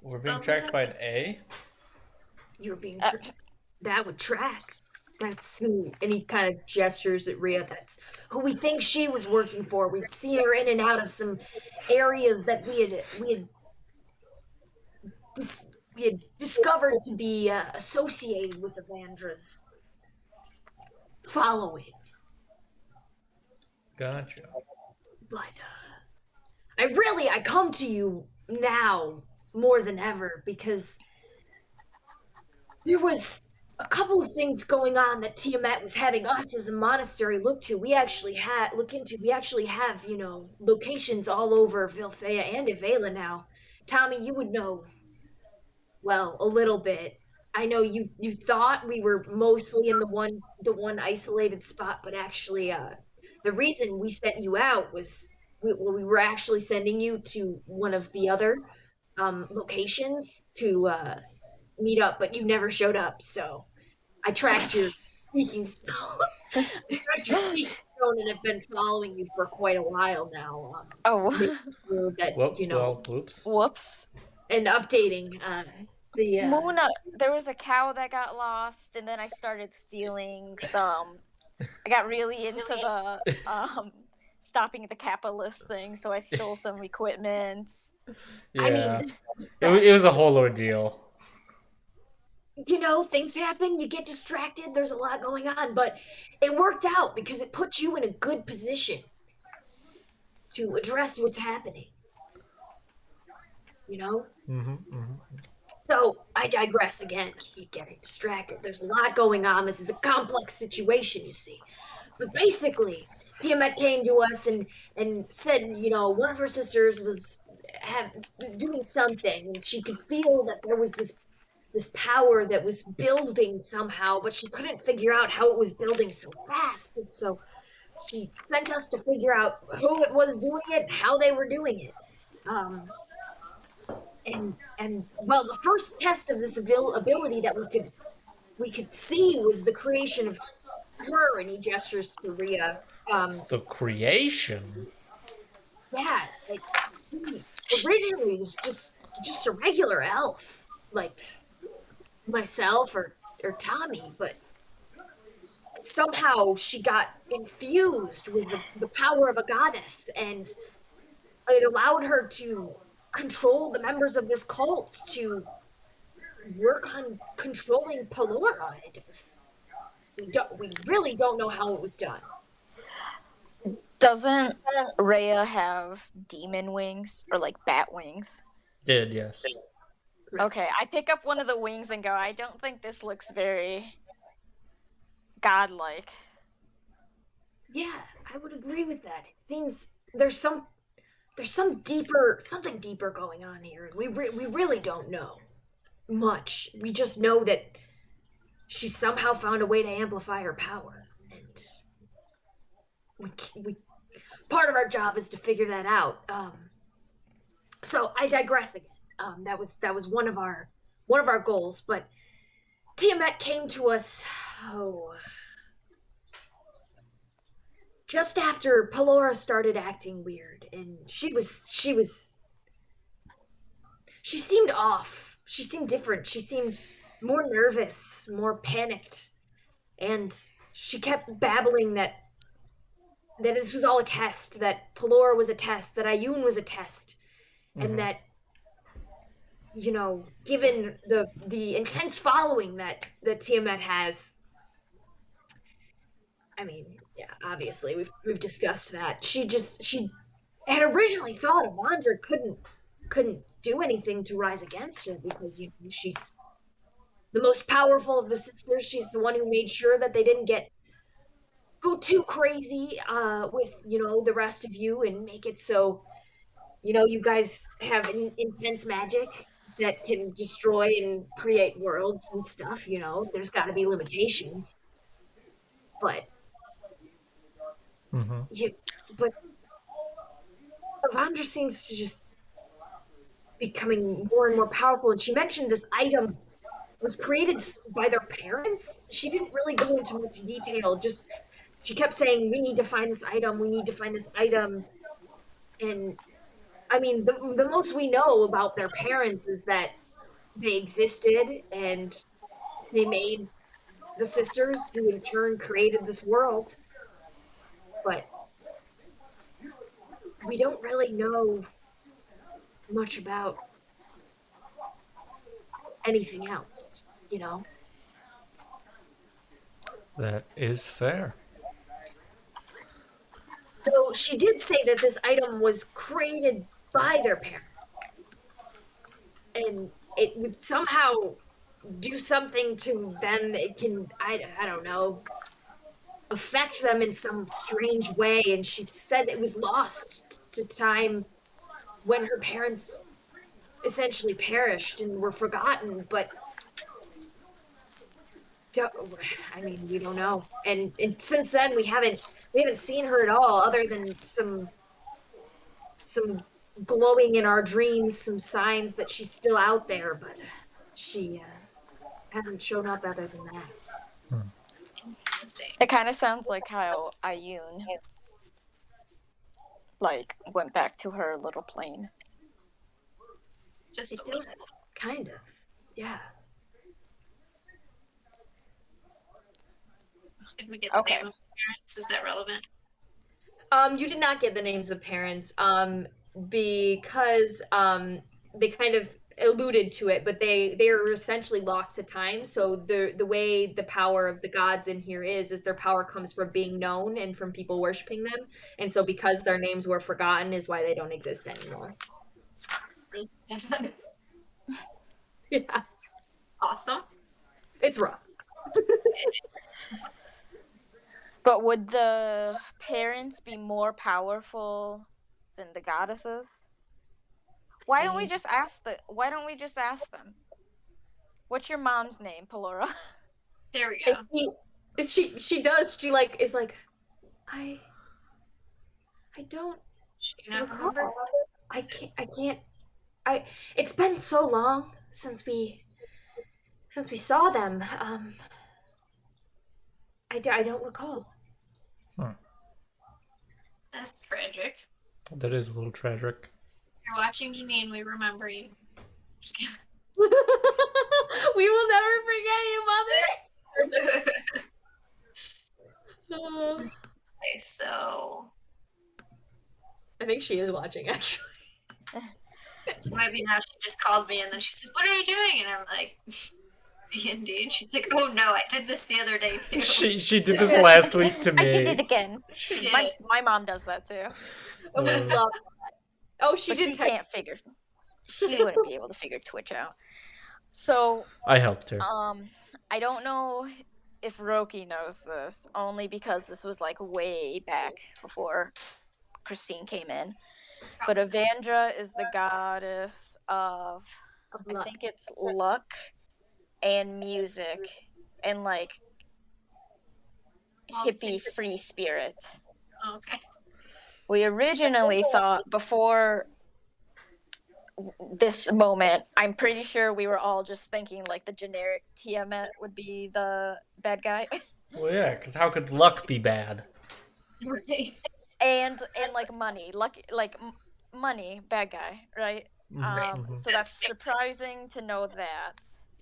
S2: We're being tracked by an A.
S5: You're being that would track. That's who. And he kind of gestures at Rhea. That's who we think she was working for. We've seen her in and out of some areas that we had discovered to be associated with Evandra's following.
S2: Gotcha.
S5: But I come to you now more than ever because there was a couple of things going on that Tiamat was having us as a monastery look into. We actually have, locations all over Vilfea and Ivela now. Tommy, you would know, well, a little bit. I know you thought we were mostly in the one isolated spot, but actually, the reason we sent you out was we were actually sending you to one of the other locations to meet up, but you never showed up. So I tracked your speaking stone. I tracked your speaking stone and have been following you for quite a while now. Making
S3: Oh,
S5: sure that
S2: Whoops.
S3: whoops.
S5: and updating the
S3: Mona, there was a cow that got lost, and then I started stealing some. I got really into the stopping the capitalist thing, so I stole some equipment.
S5: I
S2: Yeah.
S5: mean,
S2: It was a whole ordeal.
S5: things happen, you get distracted, there's a lot going on, but it worked out because it put you in a good position to address what's happening, you know? So I digress again. I keep getting distracted. There's a lot going on. This is a complex situation, you see. But basically, Tiamat came to us and said, one of her sisters was have doing something, and she could feel that there was this power that was building somehow, but she couldn't figure out how it was building so fast. And so she sent us to figure out who it was doing it, how they were doing it. Um, and well, the first test of this ability that we could see was the creation of her, and he gestures to Rhea.
S2: The creation.
S5: Yeah, like she originally was just a regular elf, like myself or Tommy, but somehow she got infused with the power of a goddess, and it allowed her to control the members of this cult to work on controlling Pelora. We really don't know how it was done.
S3: Doesn't Rhea have demon wings or like bat wings?
S2: Did, yes.
S3: Okay, I pick up one of the wings and go, I don't think this looks very godlike.
S5: Yeah, I would agree with that. It seems there's something deeper going on here, and we really don't know much. We just know that she somehow found a way to amplify her power, and we part of our job is to figure that out. So I digress again. That was one of our goals, but Tiamat came to us. Oh, just after Pelora started acting weird, and she seemed off. She seemed different. She seemed more nervous, more panicked, and she kept babbling that this was all a test, that Pelora was a test, that Ayun was a test, and that given the intense following that Tiamat has. I mean, yeah, obviously we've discussed that. She had originally thought Avandra couldn't do anything to rise against her because she's the most powerful of the sisters. She's the one who made sure that they didn't go too crazy with the rest of you and make it so you guys have intense magic that can destroy and create worlds and stuff. There's got to be limitations, but you but Avandra seems to just becoming more and more powerful. And she mentioned this item was created by their parents. She didn't really go into much detail. Just she kept saying, "We need to find this item. We need to find this item." And I mean, the most we know about their parents is that they existed and they made the sisters, who in turn created this world. But we don't really know much about anything else.
S2: That is fair.
S5: So she did say that this item was created by their parents, and it would somehow do something to them. It can, I don't know, affect them in some strange way. And she said it was lost to time when her parents essentially perished and were forgotten. But don't, I mean, we don't know. And since then we haven't seen her at all, other than some glowing in our dreams, some signs that she's still out there, but she hasn't shown up other than that.
S3: It kind of sounds like how Ayun like went back to her little plane.
S4: Just
S5: It
S4: a little.
S5: does, kind of. Yeah.
S4: Did we get the
S3: Okay.
S4: name of the parents? Is that relevant?
S1: You did not get the names of parents, because they kind of alluded to it, but they are essentially lost to time. So the way the power of the gods in here is their power comes from being known and from people worshiping them, and so because their names were forgotten is why they don't exist anymore.
S4: Really sad.
S1: Yeah,
S4: Awesome.
S1: it's rough.
S3: But would the parents be more powerful than the goddesses? Why don't we just ask them? What's your mom's name, Pelora?
S4: There we
S1: And
S4: go.
S1: she does. She like is like, I don't
S4: She not
S1: recall.
S4: remember?
S1: I it's been so long since we saw them. I don't recall.
S4: That's tragic.
S2: That is a little tragic.
S4: If you're watching, Janine, we remember you. Just kidding.
S1: We will never forget you, mother.
S4: Okay, so
S1: I think she is watching actually.
S4: she might be now. She just called me and then she said, "What are you doing?" And I'm like, "D&D." And she's like, "Oh no, I did this the other day too."
S2: She did this last week to me.
S3: I did it again.
S4: She did.
S3: My mom does that too.
S1: And we love that. Oh, she
S3: But
S1: did
S3: she
S1: text.
S3: can't figure. She wouldn't be able to figure Twitch out. So
S2: I helped her.
S3: I don't know if Roki knows this, only because this was like way back before Christine came in. But Evandra is the goddess of, I
S1: luck.
S3: think it's luck and music and like
S4: All the
S3: hippie
S4: same-
S3: free spirit.
S4: Okay.
S3: We originally thought before this moment, I'm pretty sure we were all just thinking like the generic Tiamat would be the bad guy.
S2: Well, yeah, because how could luck be bad?
S4: Right.
S3: and like money, money, bad guy, right?
S2: Mhm.
S3: So that's surprising to know that.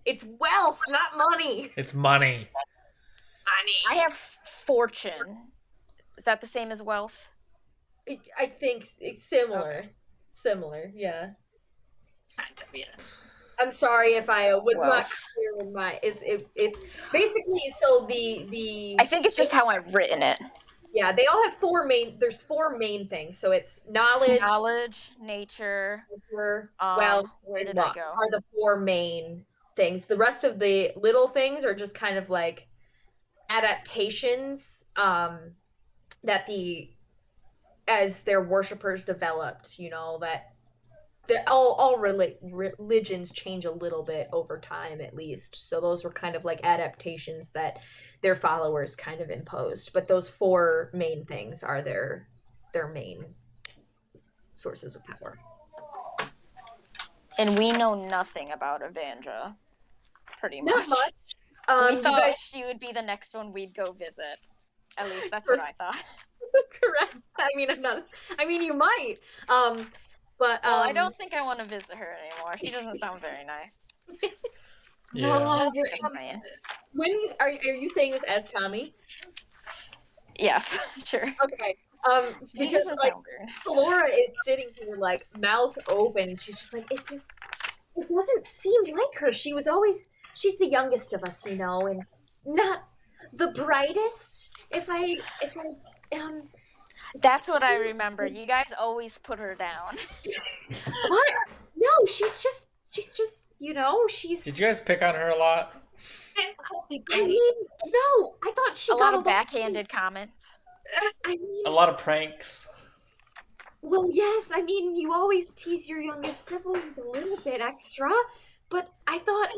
S1: It's wealth, not money.
S2: It's money.
S4: Money.
S3: I have fortune. Is that the same as wealth?
S1: I think it's similar. Similar, yeah.
S4: Kind of, yeah.
S1: I'm sorry if I was not
S3: Wealth.
S1: clear in my. It's basically so the.
S3: I think it's just how I've written it.
S1: Yeah, they all have four main. There's four main things. So it's knowledge,
S3: Knowledge, nature.
S1: wealth,
S3: Where
S1: and
S3: did I
S1: luck
S3: go?
S1: are the four main things. The rest of the little things are just kind of like adaptations that as their worshippers developed. You know that all religions change a little bit over time, at least. So those were kind of like adaptations that their followers kind of imposed. But those four main things are their main sources of power.
S3: And we know nothing about Evandra, pretty
S1: Not
S3: much.
S1: much.
S3: We thought
S1: You guys
S3: she would be the next one we'd go visit. At least that's what I thought.
S1: correct. I mean, you might. But
S3: Well, I don't think I want to visit her anymore. She doesn't sound very nice.
S2: Yeah.
S3: Just saying.
S1: when are you saying this as Tommy?
S3: Yes, sure.
S1: Okay.
S3: She
S1: Because
S3: doesn't
S1: like
S3: sound weird.
S1: Flora is sitting here like mouth open, and she's just like, it doesn't seem like her. She's the youngest of us, and not the brightest. If I
S3: That's what I remember. You guys always put her down.
S1: what? No, she's just she's.
S2: Did you guys pick on her a lot?
S1: I mean, no, I thought she
S3: A
S1: got
S3: lot of backhanded comments.
S1: I mean,
S2: A lot of pranks.
S1: well, yes, I mean, you always tease your youngest siblings a little bit extra, but I thought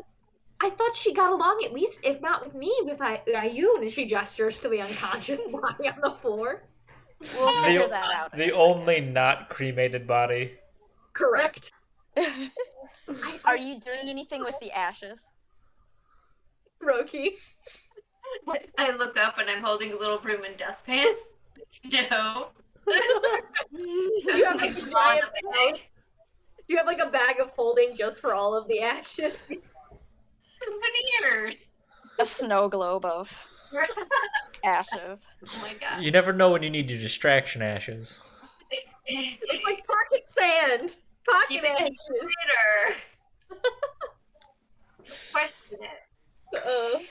S5: I thought she got along at least, if not with me, with Ayun, and she gestures to the unconscious body on the floor.
S3: We'll figure that
S2: The,
S3: out.
S2: the only not cremated body.
S5: Correct.
S3: Are you doing anything with the ashes?
S5: Roki?
S4: I look up and I'm holding a little broom and dustpan. No.
S5: You have like a giant bag. You have like a bag of holding just for all of the ashes.
S4: Souvenirs.
S3: A snow globe of ashes.
S4: Oh my god.
S2: You never know when you need your distraction ashes.
S5: It's like pocket sand. Pocket
S4: Keep it
S5: ashes.
S4: later. Question it.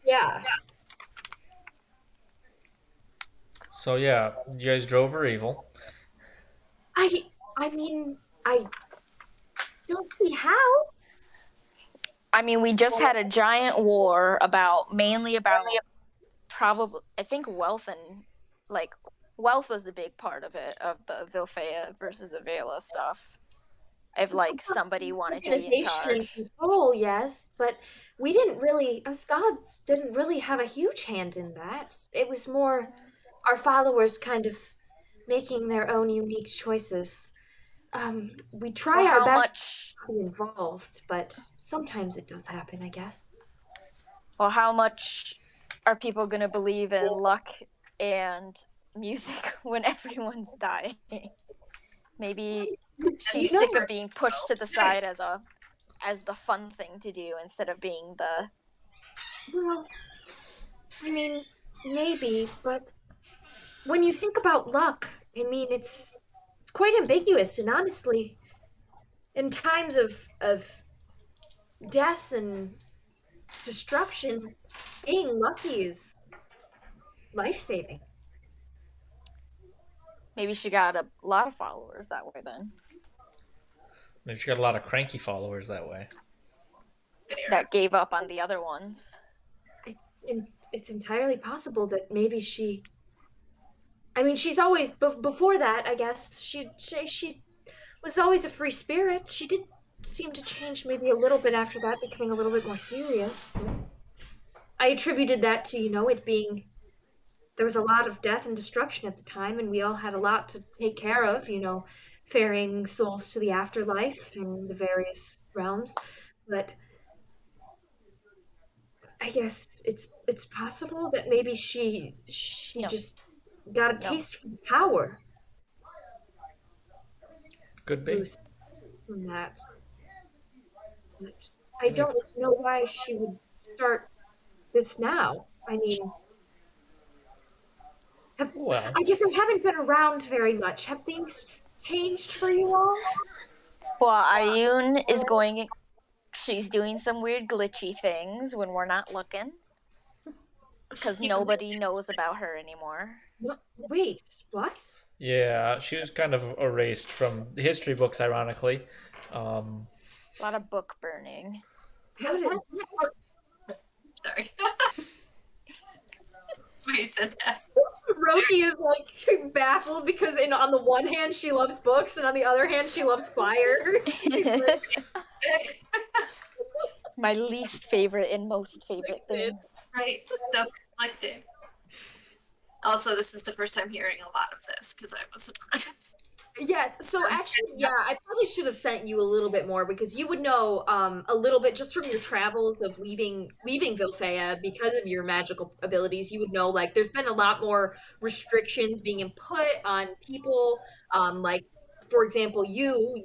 S5: Yeah.
S2: So yeah, you guys drove her evil.
S5: I mean, I don't see how.
S3: I mean, we just had a giant war mainly about probably, I think wealth wealth was a big part of it, of the Vilfea versus Avela stuff. If somebody wanted to be in
S5: Organization and
S3: charge.
S5: control, yes, but we didn't really, us gods didn't really have a huge hand in that. It was more our followers kind of making their own unique choices. We try
S3: Well,
S5: our
S3: how
S5: best
S3: much?
S5: to be involved, but sometimes it does happen, I guess.
S3: Well, how much are people gonna believe in luck and music when everyone's dying? Maybe she's sick of being pushed to the side as the fun thing to do instead of being the.
S5: Well, I mean, maybe, but when you think about luck, I mean, it's quite ambiguous, and honestly, in times of death and destruction, being lucky is life-saving.
S3: Maybe she got a lot of followers that way then.
S2: Maybe she got a lot of cranky followers that way.
S3: That gave up on the other ones.
S5: It's entirely possible that maybe she. I mean, she's always before that. I guess she was always a free spirit. She did seem to change maybe a little bit after that, becoming a little bit more serious. I attributed that to it being there was a lot of death and destruction at the time, and we all had a lot to take care of. Ferrying souls to the afterlife in the various realms, but I guess it's possible that maybe she
S3: No.
S5: just got a
S3: No.
S5: taste for the power
S2: Could be.
S5: boost from that. But I don't know why she would start this now. I mean,
S2: Well,
S5: I guess I haven't been around very much. Have things changed for you all?
S3: Well, Ayun is going. She's doing some weird glitchy things when we're not looking. Because nobody knows about her anymore.
S5: No, wait, what?
S2: yeah, she was kind of erased from the history books, ironically.
S3: A lot of book burning.
S5: How did
S4: Sorry. When you said that.
S5: Roki is like baffled because on the one hand she loves books and on the other hand she loves fire.
S3: My least favorite and most favorite things.
S4: Right. So conflicting. Also, this is the first time hearing a lot of this because I wasn't.
S5: Yes, so actually, yeah, I probably should have sent you a little bit more because you would know a little bit just from your travels of leaving Vilfea because of your magical abilities. You would know there's been a lot more restrictions being put on people. Like for example, you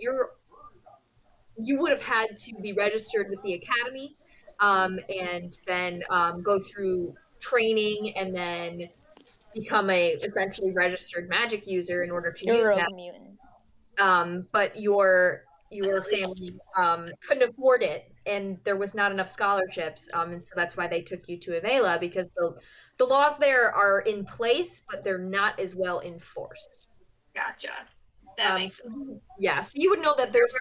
S5: would have had to be registered with the academy, and then go through training and then become a essentially registered magic user in order to
S3: You're
S5: use
S3: a
S5: magic.
S3: rogue mutant.
S5: But your family couldn't afford it, and there was not enough scholarships, and so that's why they took you to Avela because the laws there are in place, but they're not as well enforced.
S4: Gotcha. That makes sense.
S5: Yeah, so you would know that there is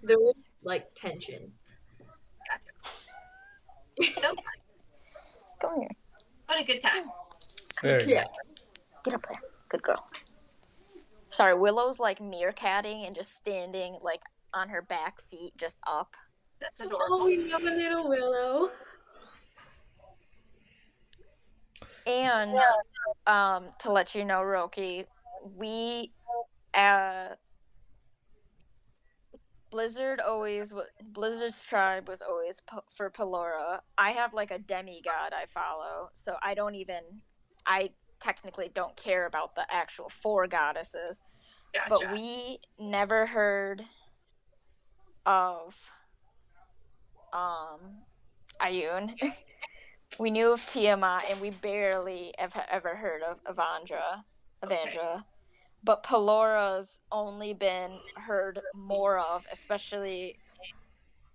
S5: tension.
S4: Gotcha. So,
S3: Come here.
S4: what a good time.
S2: Very
S5: Yeah.
S2: good.
S3: Get up there. Good girl. Sorry, Willow's meerkatting and just standing on her back feet, just up.
S4: That's
S5: Oh,
S4: adorable.
S5: we have a little willow.
S3: And to let you know, Roki, we Blizzard's tribe was always for Pelora. I have like a demigod I follow, so I technically don't care about the actual four goddesses.
S4: Gotcha.
S3: But we never heard of Ayun. We knew of Tiamat, and we barely have ever heard of Avandra.
S4: Okay.
S3: But Pelora's only been heard more of, especially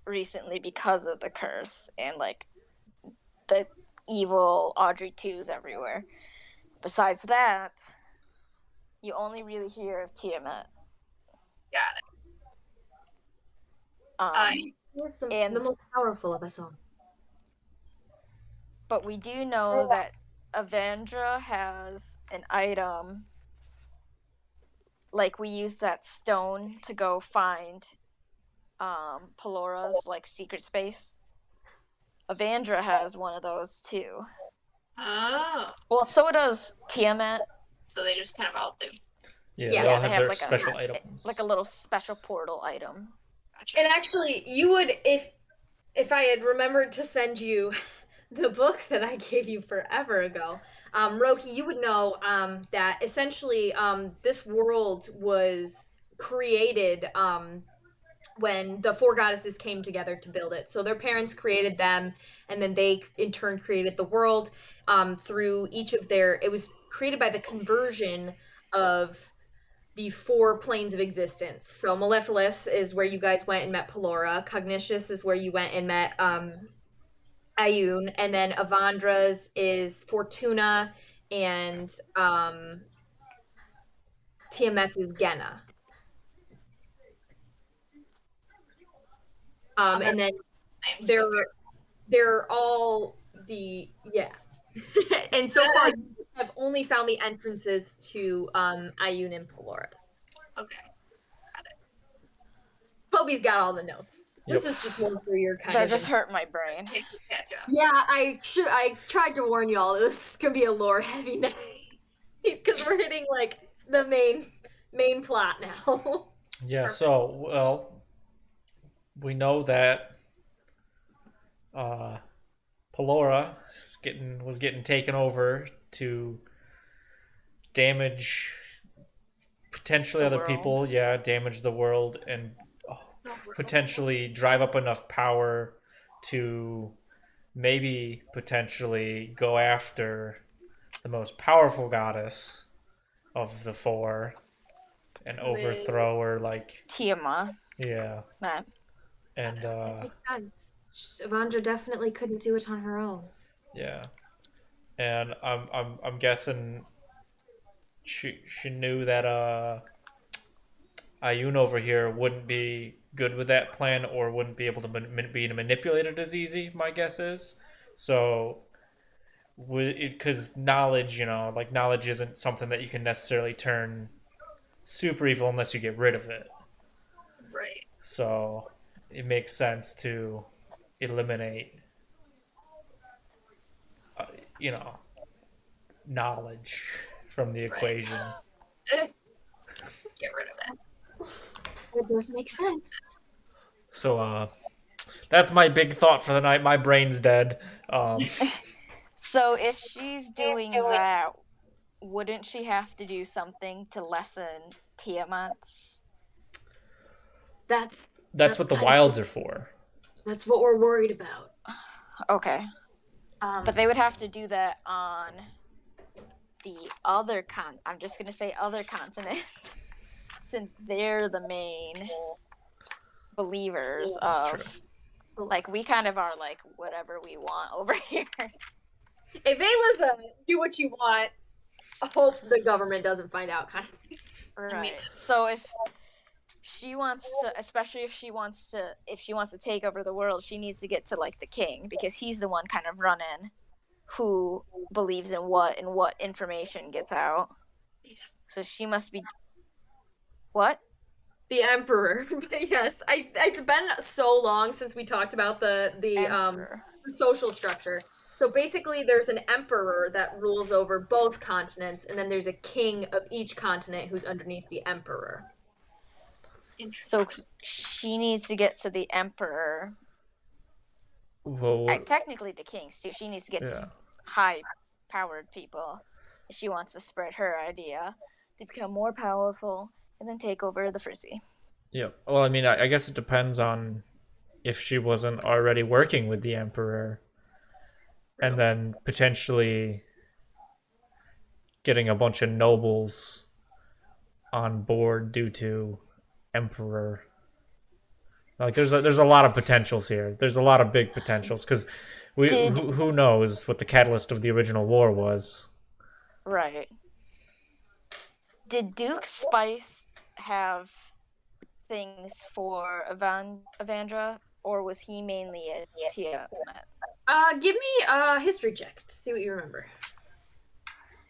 S3: recently because of the curse and like the evil Audrey 2s everywhere. Besides that, you only really hear of Tiamat.
S4: Got it.
S5: He's the
S3: And
S5: most powerful of us all.
S3: but we do know that Avandra has an item. Like we use that stone to go find Pelora's like secret space. Avandra has one of those too.
S4: Oh,
S3: Well, so does Tiamat.
S4: so they just kind of all do.
S2: Yeah,
S5: Yeah,
S2: they all
S3: they
S2: have
S3: have
S2: their
S3: like
S2: special items.
S3: like a little special portal item.
S4: Gotcha.
S1: And actually, you would if I had remembered to send you the book that I gave you forever ago, Roki, you would know that essentially this world was created when the four goddesses came together to build it. So their parents created them, and then they in turn created the world through each of their. It was created by the conversion of the four planes of existence. So Mellifluous is where you guys went and met Pelora. Cognitius is where you went and met Ayun, and then Avandra's is Fortuna, and Tiamat's is Genna. And then
S4: Names
S1: they're
S4: go weird.
S1: they're all and so far you have only found the entrances to Ayun and Pelora's.
S4: Okay.
S1: Toby's got all the notes. This
S2: Yep.
S1: is just one for your kind
S3: That
S1: of
S3: just hurt my brain.
S4: Gotcha.
S1: Yeah, I tried to warn y'all. This is gonna be a lore heavy night because we're hitting like the main plot now.
S2: Yeah, so, well, we know that Pelora was getting taken over to damage potentially
S3: The
S2: other
S3: world.
S2: people, yeah, damage the world, and potentially drive up enough power to maybe potentially go after the most powerful goddess of the four and overthrow her, like,
S3: Tiamat.
S2: yeah.
S3: Man.
S2: And
S5: That makes sense. Avandra definitely couldn't do it on her own.
S2: yeah. And I'm guessing she knew that Ayun over here wouldn't be good with that plan or wouldn't be able to be manipulated as easy. My guess is so. Because knowledge, like knowledge isn't something that you can necessarily turn super evil unless you get rid of it.
S4: Right.
S2: So it makes sense to eliminate, uh, you know, knowledge from the equation.
S4: Get rid of that.
S5: That does make sense.
S2: So that's my big thought for the night. My brain's dead.
S3: So if she's doing that, wouldn't she have to do something to lessen Tiamat's?
S2: That's what the
S5: kind
S2: wilds are for.
S5: That's what we're worried about.
S3: Okay. But they would have to do that on the other I'm just gonna say other continent, since they're the main believers
S2: That's
S3: of.
S2: true.
S3: Like we kind of are like whatever we want over here.
S1: If Ayla's a do what you want, hope the government doesn't find out kind of.
S3: Right.
S4: I mean,
S3: So if she wants to, especially if she wants to take over the world, she needs to get to like the king because he's the one kind of running who believes in what and what information gets out. So she must be what?
S1: the emperor. But yes, it's been so long since we talked about
S3: Emperor.
S1: the social structure. So basically, there's an emperor that rules over both continents, and then there's a king of each continent who's underneath the emperor.
S3: So
S4: Interesting.
S3: she needs to get to the emperor.
S2: Well,
S3: Technically, the kings too. She needs to get
S2: yeah.
S3: to high-powered people. She wants to spread her idea to become more powerful and then take over the frisbee.
S2: Yeah. Well, I mean, I guess it depends on if she wasn't already working with the emperor, and then potentially getting a bunch of nobles on board due to emperor. Like there's a lot of potentials here. There's a lot of big potentials because who knows what the catalyst of the original war was.
S3: Right. Did Duke Spice have things for Evandra, or was he mainly a Tiamat?
S1: Give me a history check to see what you remember.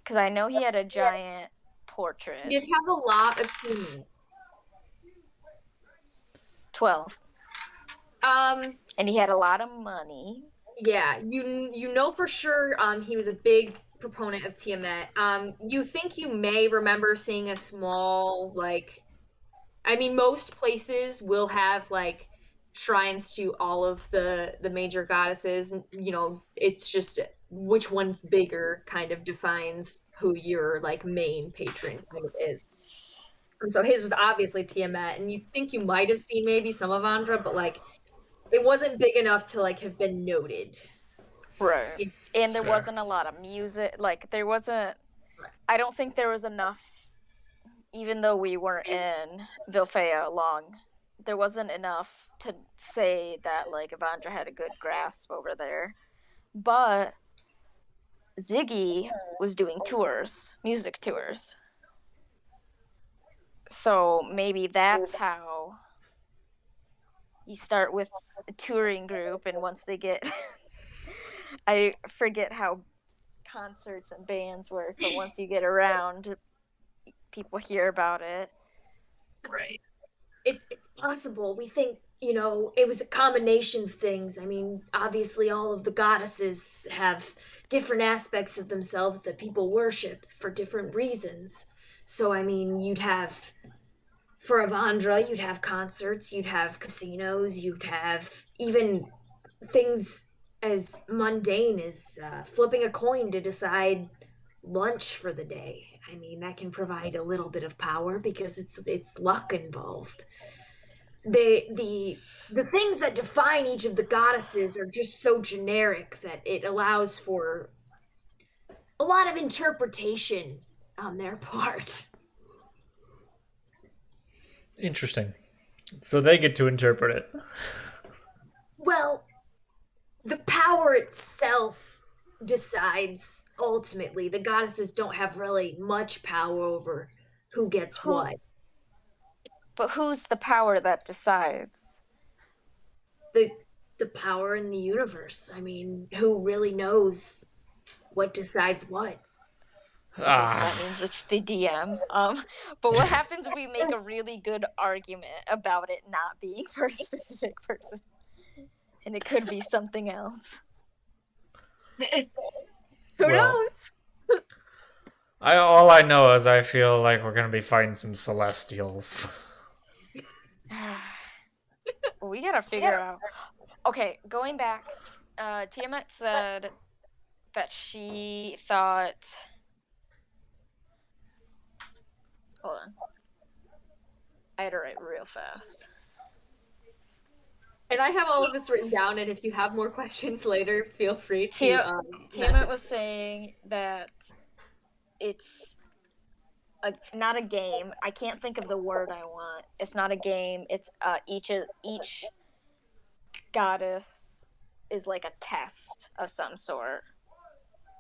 S3: Because I know he had a giant portrait.
S1: You'd have a lot of humans.
S3: 12.
S1: Um,
S3: And he had a lot of money.
S1: yeah, you know for sure he was a big proponent of Tiamat. You think you may remember seeing a small I mean most places will have like shrines to all of the major goddesses and you know, it's just which one's bigger kind of defines who your like main patron kind of is. And so his was obviously Tiamat and you think you might have seen maybe some of Andra, but like it wasn't big enough to like have been noted.
S3: Right. And there
S2: fair.
S3: wasn't a lot of music. Like, there wasn't. I don't think there was enough, even though we weren't in Vilfea long, there wasn't enough to say that, like, Evandra had a good grasp over there. But Ziggy was doing tours, music tours. So maybe that's how you start with a touring group, and once they get. I forget how concerts and bands work, but once you get around, people hear about it.
S4: Right.
S5: It's possible. We think, you know, it was a combination of things. I mean, obviously, all of the goddesses have different aspects of themselves that people worship for different reasons. So, I mean, you'd have, for Avandra, you'd have concerts, you'd have casinos, you'd have even things as mundane as flipping a coin to decide lunch for the day. I mean, that can provide a little bit of power because it's luck involved. The things that define each of the goddesses are just so generic that it allows for a lot of interpretation on their part.
S2: Interesting. So they get to interpret it.
S5: Well, the power itself decides ultimately. The goddesses don't have really much power over who gets what.
S3: But who's the power that decides?
S5: The power in the universe. I mean, who really knows what decides what?
S3: Okay, so that means it's the DM. But what happens if we make a really good argument about it not being for a specific person? And it could be something else.
S1: Who
S2: Well,
S1: knows?
S2: all I know is I feel like we're gonna be fighting some celestials.
S3: We gotta figure out. Okay, going back, Tiamat said that she thought. Hold on. I had to write real fast.
S1: And I have all of this written down, and if you have more questions later, feel free to.
S3: Tiamat was saying that it's not a game. I can't think of the word I want. It's not a game. It's each goddess is like a test of some sort.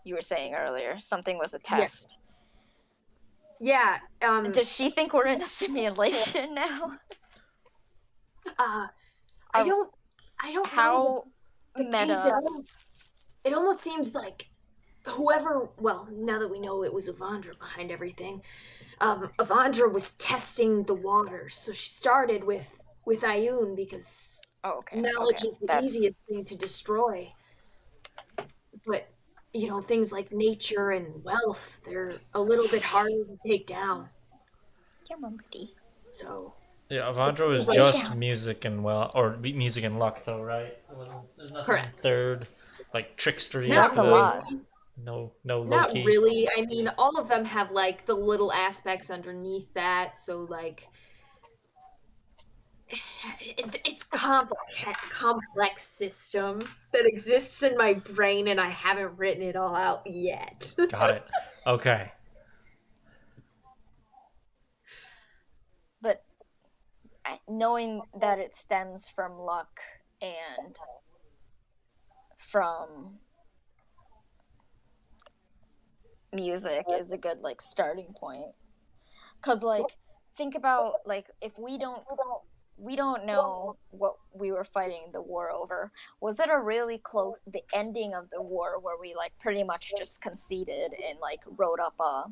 S3: You were saying earlier something was a test.
S1: Yeah.
S3: Does she think we're in a simulation now?
S5: I don't
S3: How
S5: know.
S3: meta?
S5: It almost seems like whoever, well, now that we know it was Avandra behind everything, Avandra was testing the waters. So she started with Ayun because
S3: Oh, okay.
S5: knowledge
S3: Okay.
S5: is the
S3: That's
S5: easiest thing to destroy. But things like nature and wealth, they're a little bit harder to take down. So
S2: Yeah,
S5: it
S2: Avandro is
S5: seems like
S2: just music and music and luck, though, right? It wasn't. There's nothing
S5: correct.
S2: third, like trickstery
S5: Not
S3: That's
S2: to
S3: a
S2: the
S3: lot.
S5: really.
S2: no low
S5: Not
S2: key.
S5: really. I mean, all of them have like the little aspects underneath that. So like it's complex system that exists in my brain, and I haven't written it all out yet.
S2: Got it. Okay.
S3: But knowing that it stems from luck and from music is a good like starting point. Cause like think about like if we don't know what we were fighting the war over. Was it a really close the ending of the war where we like pretty much just conceded and like wrote up a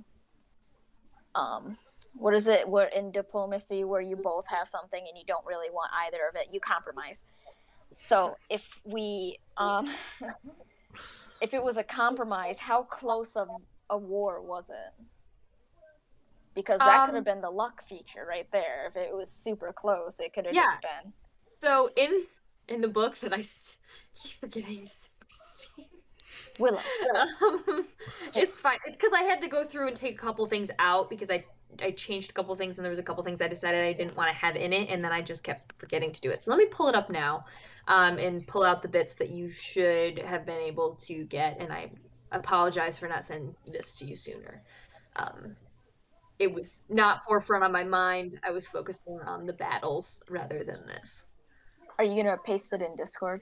S3: what is it where in diplomacy where you both have something and you don't really want either of it, you compromise. So if we if it was a compromise, how close of a war was it? Because that could have
S5: um,
S3: been the luck feature right there. If it was super close, it could have
S5: yeah.
S3: just been
S5: So in the book that I keep forgetting his name.
S3: Willow.
S5: It's fine. It's because I had to go through and take a couple things out because I changed a couple things and there was a couple things I decided I didn't want to have in it, and then I just kept forgetting to do it. So let me pull it up now, and pull out the bits that you should have been able to get. And I apologize for not sending this to you sooner. Um, it was not forefront on my mind. I was focusing on the battles rather than this.
S3: Are you gonna paste it in Discord?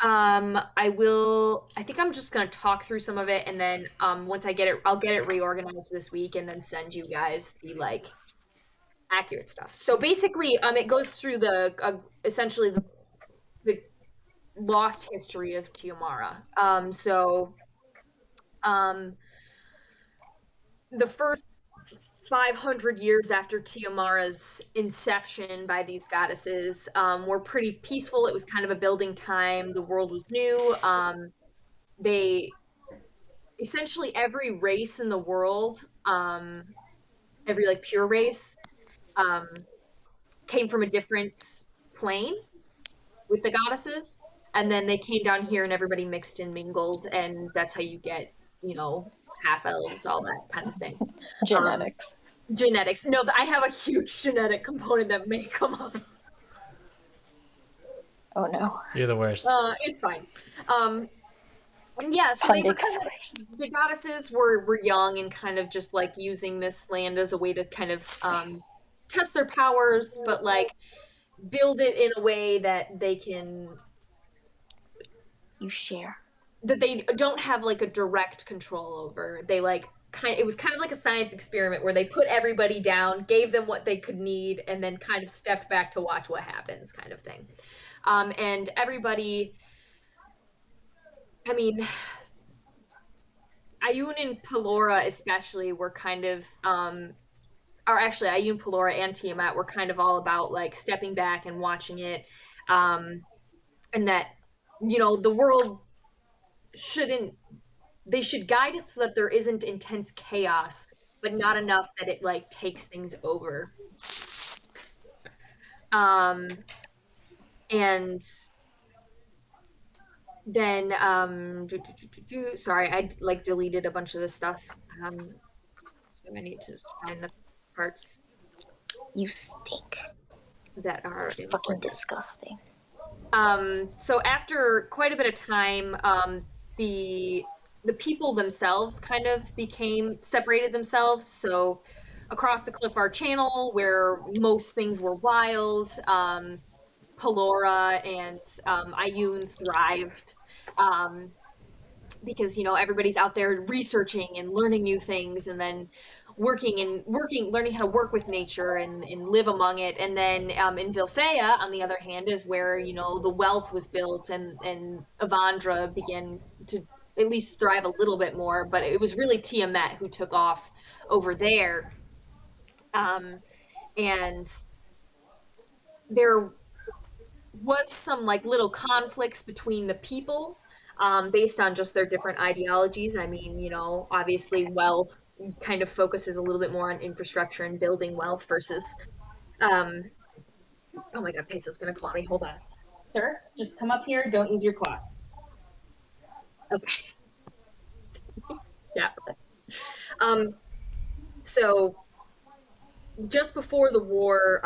S5: I will. I think I'm just gonna talk through some of it, and then once I get it, I'll get it reorganized this week, and then send you guys the like accurate stuff. So basically, it goes through the essentially the lost history of Tiomara. Um, the first 500 years after Tiomara's inception by these goddesses were pretty peaceful. It was kind of a building time. The world was new. They essentially every race in the world, every like pure race, um, came from a different plane with the goddesses, and then they came down here and everybody mixed and mingled, and that's how you get, you know, half elves, all that kind of thing. Um,
S3: Genetics.
S5: genetics. No, I have a huge genetic component that may come up.
S3: Oh no.
S2: You're the worst.
S5: It's fine. And yeah, so they were
S3: Pundit
S5: kind
S3: squares.
S5: of the goddesses were young and kind of just like using this land as a way to kind of test their powers, but like build it in a way that they can
S3: You share.
S5: that they don't have like a direct control over. They like it was kind of like a science experiment where they put everybody down, gave them what they could need, and then kind of stepped back to watch what happens, kind of thing. And everybody, I mean, Ayun and Pelora especially were kind of or actually Ayun, Pelora, and Tiamat were kind of all about like stepping back and watching it. And that, the world shouldn't they should guide it so that there isn't intense chaos, but not enough that it like takes things over. Um and then sorry, I like deleted a bunch of this stuff. So I need to find the parts
S3: You stink.
S5: that are
S3: Fucking
S5: important.
S3: disgusting.
S5: So after quite a bit of time, the people themselves kind of became separated themselves. So across the Cliffar Channel, where most things were wild, Pelora and Ayun thrived. Um, because everybody's out there researching and learning new things, and then working learning how to work with nature and live among it. And then in Vilthea, on the other hand, is where the wealth was built, and Avandra began to
S1: at least thrive a little bit more. But it was really Tiamat who took off over there. And there was some like little conflicts between the people based on just their different ideologies. I mean, obviously wealth kind of focuses a little bit more on infrastructure and building wealth versus um oh my god, Peso's gonna claw me. Hold on. Sir, just come up here, don't use your claws. Okay. Yeah. So just before the war,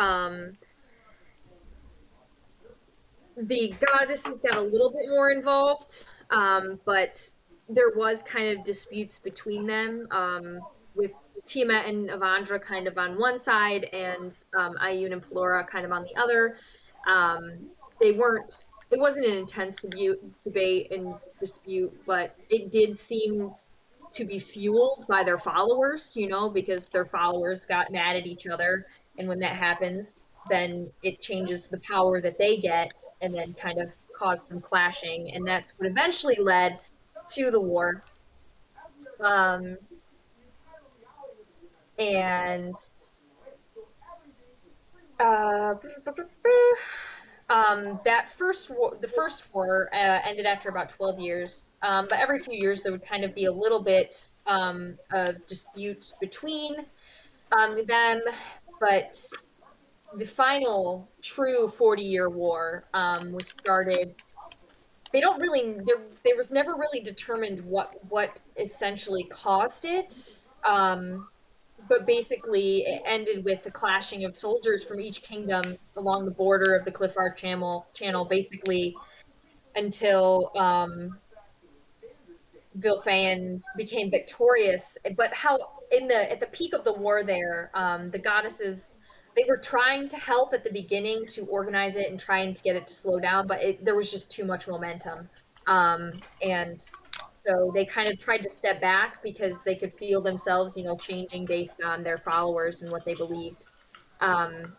S1: the goddesses got a little bit more involved, but there was kind of disputes between them, with Tiamat and Avandra kind of on one side, and Ayun and Pelora kind of on the other. They weren't. It wasn't an intense debate and dispute, but it did seem to be fueled by their followers, because their followers got mad at each other. And when that happens, then it changes the power that they get and then kind of cause some clashing. And that's what eventually led to the war. And uh, that the first war ended after about 12 years. But every few years there would kind of be a little bit of dispute between them. But the final true 40-year war was started. They don't really there was never really determined what essentially caused it. But basically it ended with the clashing of soldiers from each kingdom along the border of the Clifford channel basically until Vilfayan became victorious. But how at the peak of the war there, the goddesses, they were trying to help at the beginning to organize it and trying to get it to slow down, but there was just too much momentum. And so they kind of tried to step back because they could feel themselves, changing based on their followers and what they believed. And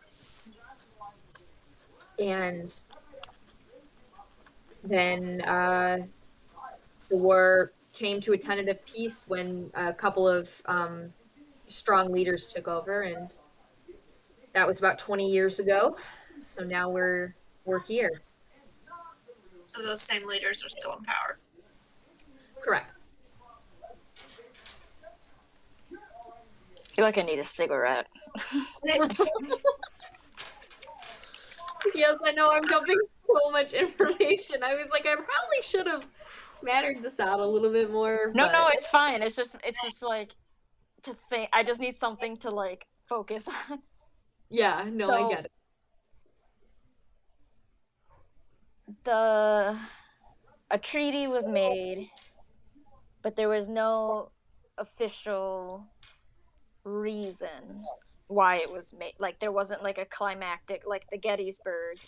S1: then the war came to a tentative peace when a couple of strong leaders took over, and that was about 20 years ago. So now we're here.
S4: So those same leaders are still in power.
S1: Correct.
S3: I feel like I need a cigarette.
S1: Yes, I know I'm dumping so much information. I was like, I probably should have smattered this out a little bit more.
S3: No,
S1: but...
S3: no, it's fine. It's just like to think. I just need something to like focus on.
S1: Yeah, no, I get it.
S3: A treaty was made, but there was no official reason why it was made. Like there wasn't like a climactic, like the Gettysburg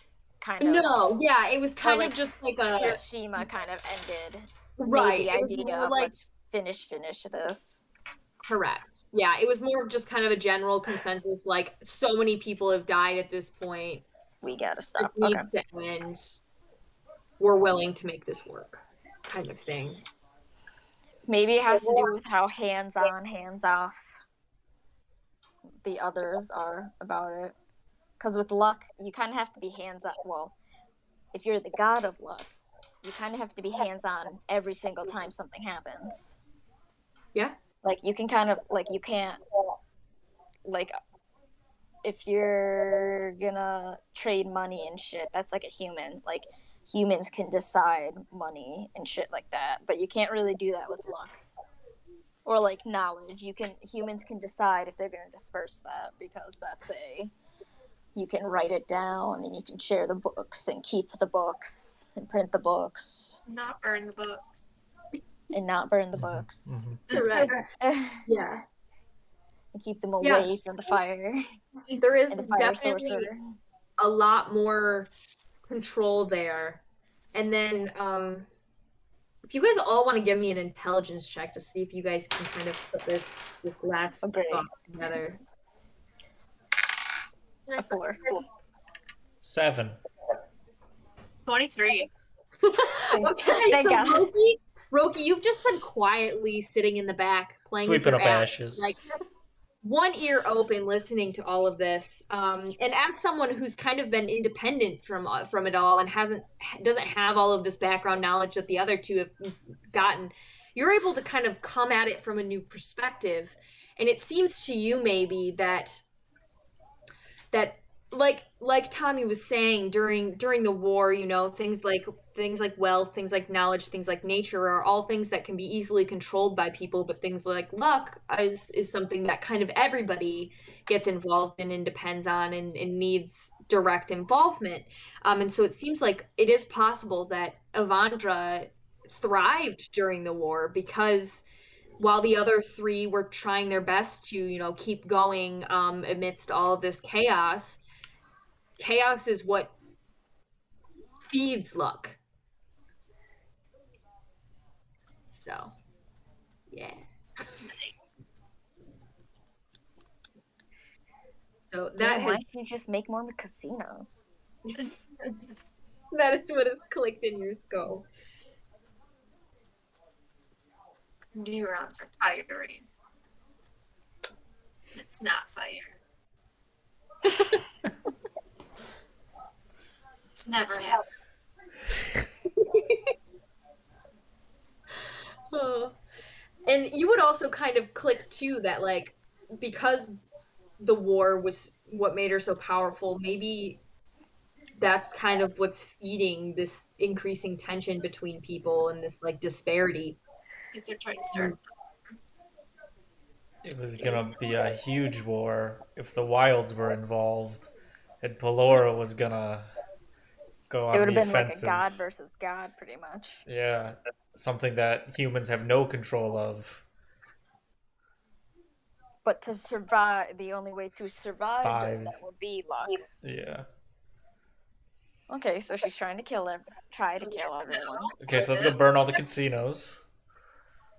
S3: kind of.
S1: No, yeah, it was kind
S3: like
S1: of just like a
S3: Hiroshima kind of ended.
S1: right.
S3: Made the
S1: it was
S3: idea
S1: more
S3: of
S1: like
S3: let's finish this.
S1: correct. Yeah, it was more of just kind of a general consensus. Like so many people have died at this point.
S3: We gotta stop.
S1: This needs to end. We're willing to make this work, kind of thing.
S3: Maybe it has to do with how hands-on, hands-off the others are about it. Because with luck, you kind of have to be hands-on. Well, if you're the god of luck, you kind of have to be hands-on every single time something happens.
S1: Yeah.
S3: Like, you can kind of, like, you can't, like, if you're gonna trade money and shit, that's like a human. Like, humans can decide money and shit like that, but you can't really do that with luck. Or like knowledge, humans can decide if they're going to disperse that because you can write it down and you can share the books and keep the books and print the books.
S4: Not burn the books.
S3: And not burn the books.
S1: Correct. Yeah.
S3: And keep them away from the fire.
S1: There is
S3: the fire
S1: definitely
S3: sorcerer.
S1: a lot more control there. And then if you guys all want to give me an intelligence check to see if you guys can kind of put this last thought together.
S3: A 4.
S2: 7.
S4: 23.
S1: Okay,
S3: Thank
S1: so
S3: God.
S1: Loki, Roki, you've just been quietly sitting in the back playing with
S2: Sweeping
S1: your
S2: up
S1: axe,
S2: ashes.
S1: like one ear open, listening to all of this. And as someone who's kind of been independent from it all and doesn't have all of this background knowledge that the other two have gotten, you're able to kind of come at it from a new perspective. And it seems to you maybe that like Tommy was saying during the war, things like wealth, things like knowledge, things like nature are all things that can be easily controlled by people, but things like luck is something that kind of everybody gets involved in and depends on and needs direct involvement. And so it seems like it is possible that Avandra thrived during the war because while the other three were trying their best to, keep going amidst all of this chaos is what feeds luck. So, yeah.
S4: Nice.
S1: So
S3: Damn, why don't you just make more casinos?
S1: that is what has clicked in your skull.
S4: Neurons are firing. It's not fire. It's never happened.
S1: Oh. And you would also kind of click too that like because the war was what made her so powerful, maybe that's kind of what's feeding this increasing tension between people and this like disparity.
S4: If they're trying to start.
S2: It was gonna be a huge war if the wilds were involved, and Pelora was gonna go
S3: It
S2: on
S3: would have
S2: the
S3: been like a
S2: offensive.
S3: god versus god, pretty much.
S2: Yeah, something that humans have no control of.
S3: But to survive, the only way to survive
S2: Five.
S3: that would be luck.
S2: Yeah.
S3: Okay, so she's trying to kill everyone.
S2: Okay, so let's go burn all the casinos.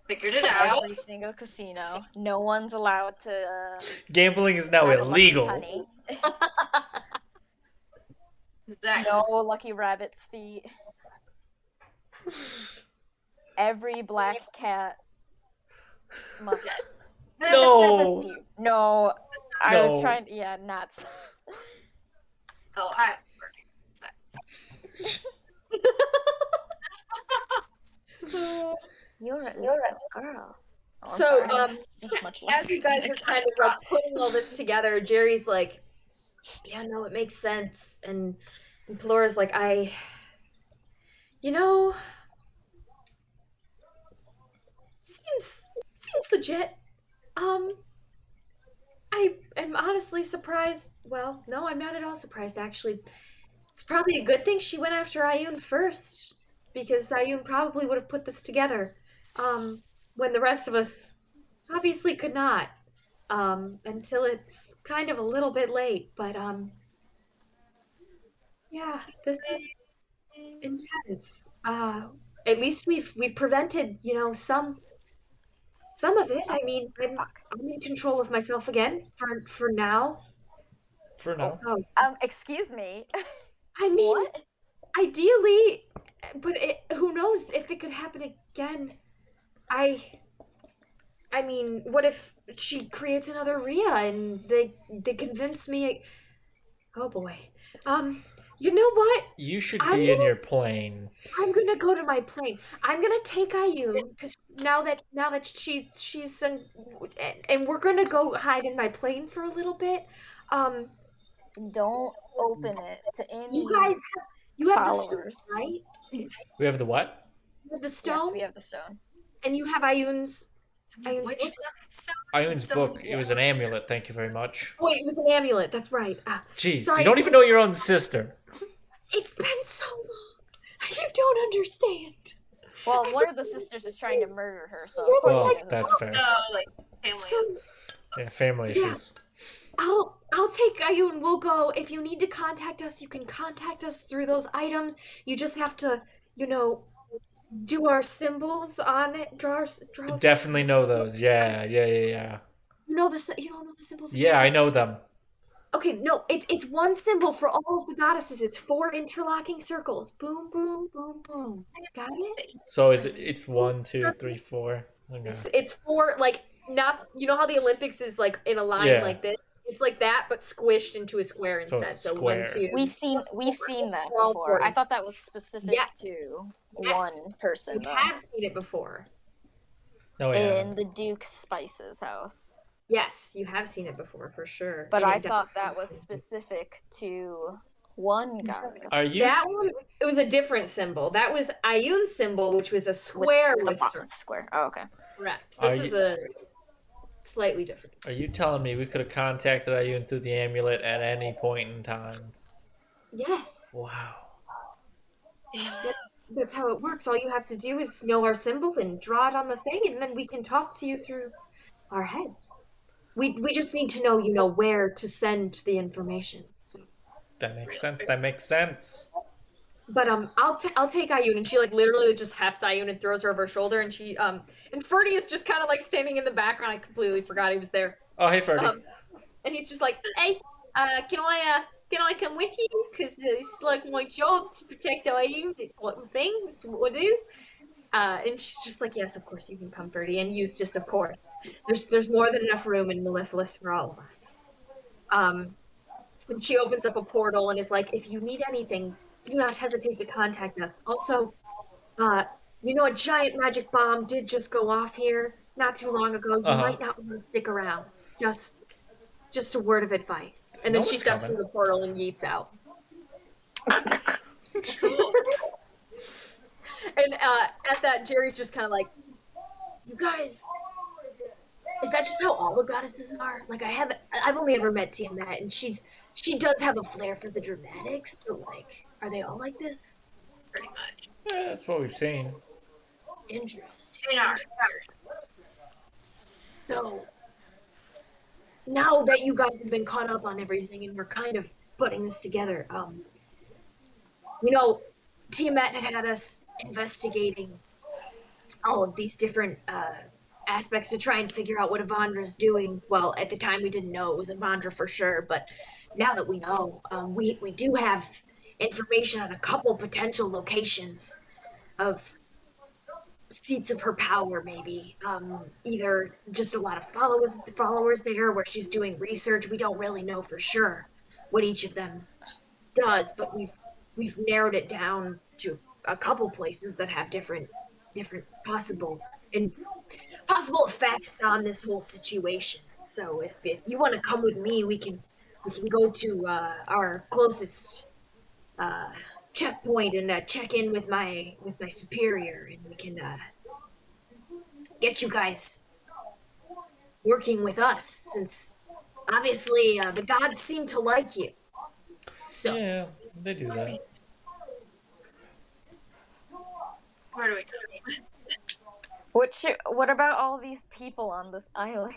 S4: Figured it out.
S3: Every single casino. No one's allowed to.
S2: Gambling is now
S3: have a lucky
S2: illegal.
S3: penny.
S4: Is that
S3: No lucky rabbit's feet. Every black cat must.
S2: No.
S3: No, I was
S2: No.
S3: trying. Yeah, nuts.
S4: Oh, I'm burning. It's fine.
S3: You're a little girl. Oh, I'm
S1: So,
S3: sorry. This much
S1: as you guys are kind of like putting all this together, Jerry's like, yeah, no, it makes sense. And Flora's like, you know, seems legit. I am honestly surprised. Well, no, I'm not at all surprised, actually. It's probably a good thing she went after Ayun first, because Ayun probably would have put this together, when the rest of us obviously could not, until it's kind of a little bit late. But, yeah, this is intense. At least we've prevented, some of it. I mean, I'm in control of myself again for now.
S2: For now.
S1: Oh,
S3: excuse me.
S1: I mean,
S3: What?
S1: ideally, but who knows if it could happen again. I mean, what if she creates another Rhea and they convince me? Oh boy. You know what?
S2: You should
S1: I'm
S2: be in
S1: gonna-
S2: your plane.
S1: I'm gonna go to my plane. I'm gonna take Ayun because now that she's and we're gonna go hide in my plane for a little bit.
S3: Don't open it to any
S1: You guys have the stone,
S3: followers.
S1: right?
S2: We have the what?
S1: You have the
S3: Yes,
S1: stone,
S3: we have the stone.
S1: and you have Ayun's
S4: Which
S1: book?
S4: stuff?
S2: Ayun's
S4: So,
S2: book. It was an
S4: yes.
S2: amulet. Thank you very much.
S1: Oh, it was an amulet. That's right.
S2: Jeez,
S1: Sorry.
S2: you don't even know your own sister.
S1: It's been so long. You don't understand.
S3: Well, one of the sisters is trying to murder her, so
S1: Well,
S3: of course
S2: Well,
S3: she doesn't.
S2: that's fair.
S4: So, like, family.
S1: So
S2: Yeah, family
S1: Yeah.
S2: issues.
S1: I'll take Ayun. We'll go. If you need to contact us, you can contact us through those items. You just have to, do our symbols on it. Draw.
S2: Definitely know those. Yeah.
S1: You don't know the symbols.
S2: Yeah, I know them.
S5: Okay, no, it's one symbol for all of the goddesses. It's 4 interlocking circles. Boom, boom, boom, boom. Got it?
S2: So it's 1, 2, 3, 4. Okay.
S1: It's four, like, not, you know how the Olympics is like in a line
S2: Yeah.
S1: like this? It's like that, but squished into a square
S2: So it's a
S1: instead. So one,
S2: square.
S1: two.
S3: We've seen that
S1: All
S3: before. I
S1: important.
S3: thought that was specific
S1: Yeah.
S3: to
S1: Yes.
S3: one person
S1: You
S3: though.
S1: have seen it before.
S2: No, yeah.
S3: In the Duke Spice's house.
S1: Yes, you have seen it before for sure.
S3: But
S1: And
S3: I
S1: it
S3: thought that was specific to one goddess.
S2: Are you?
S1: that one, it was a different symbol. That was Ayun's symbol, which was a
S3: with
S1: square
S3: the
S1: with
S3: box
S1: circles.
S3: square? Oh, okay.
S1: Correct.
S2: Are
S1: This is
S2: you-
S1: a slightly different.
S2: Are you telling me we could have contacted Ayun through the amulet at any point in time?
S5: Yes.
S2: Wow.
S5: That's how it works. All you have to do is know our symbol and draw it on the thing, and then we can talk to you through our heads. We just need to know, where to send the information. So,
S2: That makes sense. That makes sense.
S5: but
S1: I'll take Ayun, and she like literally just hefts Ayun and throws her over her shoulder, and she and Ferdy is just kind of like standing in the background. I completely forgot he was there.
S2: Oh, hey, Ferdy.
S1: And he's just like, hey, can I come with you? Because it's like my job to protect Ayun. It's what the thing. It's what I do. And she's just like, yes, of course you can come, Ferdy, and Eustace, of course. There's more than enough room in Mellifluous for all of us. And she opens up a portal and is like, if you need anything, do not hesitate to contact us. Also, uh, a giant magic bomb did just go off here not too long ago. You
S2: Uh-huh.
S1: might not want to stick around. Just a word of advice. And then
S2: No,
S1: she
S2: it's
S1: steps
S2: coming.
S1: through the portal and yeets out.
S4: Cool.
S1: And at that, Jerry's just kind of like,
S5: you guys, is that just how all the goddesses are? Like I've only ever met Tiamat, and she does have a flair for the dramatics, but like, are they all like this?
S4: Pretty much.
S2: Yeah, that's what we've seen.
S5: Interesting.
S4: In our
S5: So now that you guys have been caught up on everything and we're kind of putting this together, you know, Tiamat had us investigating all of these different aspects to try and figure out what Avandra's doing. Well, at the time we didn't know it was Avandra for sure, but now that we know, we do have information on a couple potential locations of seats of her power, maybe. Either just a lot of followers there where she's doing research. We don't really know for sure what each of them does, but we've narrowed it down to a couple places that have different possible effects on this whole situation. So if you want to come with me, we can go to our closest uh, checkpoint and check in with my superior, and we can get you guys working with us, since obviously the gods seem to like you. So
S2: Yeah, they do that.
S4: where do we go?
S3: What about all these people on this island?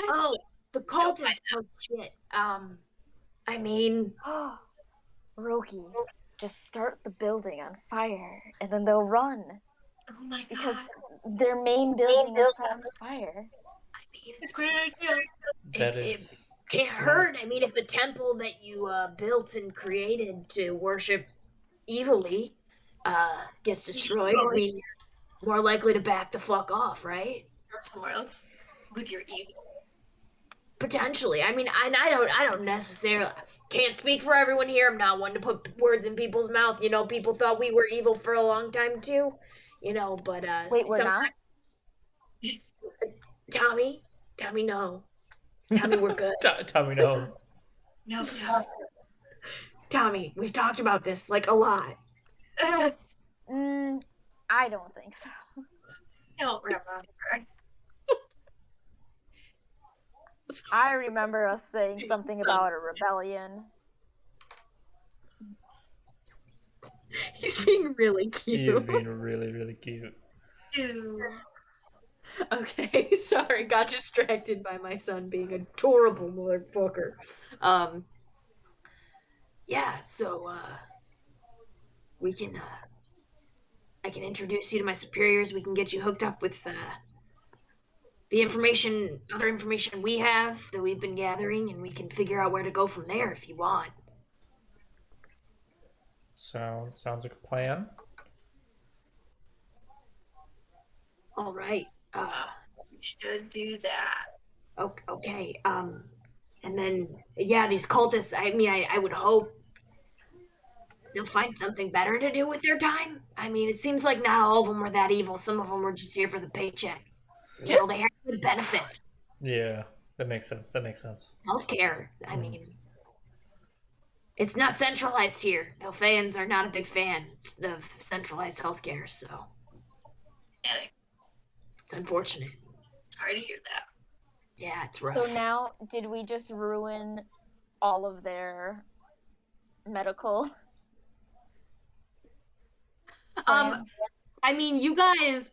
S5: oh, the cultists was shit. I mean,
S3: Roki, just start the building on fire and then they'll run.
S4: Oh my god.
S3: Because their main building is set on fire.
S4: It's a great idea.
S2: That
S5: it
S2: is.
S5: can't
S2: smart.
S5: hurt. I mean, if the temple that you built and created to worship evilly gets destroyed, I mean, more likely to back the fuck off, right?
S4: Not somewhere else with your evil.
S5: Potentially. I mean, I don't necessarily can't speak for everyone here. I'm not one to put words in people's mouth. People thought we were evil for a long time too. But
S3: Wait, we're not?
S5: Tommy, no. Tommy, we're good.
S2: Tommy, no.
S4: No, don't.
S5: Tommy, we've talked about this like a lot.
S3: I don't think so.
S4: Don't remember.
S3: I remember us saying something about a rebellion.
S1: he's being really
S2: He is
S1: cute.
S2: being really, really cute.
S4: Ew.
S1: Okay, sorry, got distracted by my son being adorable motherfucker.
S5: Yeah, so we can I can introduce you to my superiors. We can get you hooked up with other information we have that we've been gathering, and we can figure out where to go from there if you want.
S2: Sounds like a plan.
S5: All right.
S4: We should do that.
S5: Okay. And then yeah, these cultists. I mean, I would hope they'll find something better to do with their time. I mean, it seems like not all of them were that evil. Some of them were just here for the paycheck. You know, they have good benefits.
S2: Yeah, that makes sense.
S5: Healthcare. I mean, it's not centralized here. Pelfeans are not a big fan of centralized healthcare, so
S4: Panic.
S5: it's unfortunate.
S4: Sorry to hear that.
S5: Yeah, it's rough.
S3: So now, did we just ruin all of their medical plans?
S6: I mean, you guys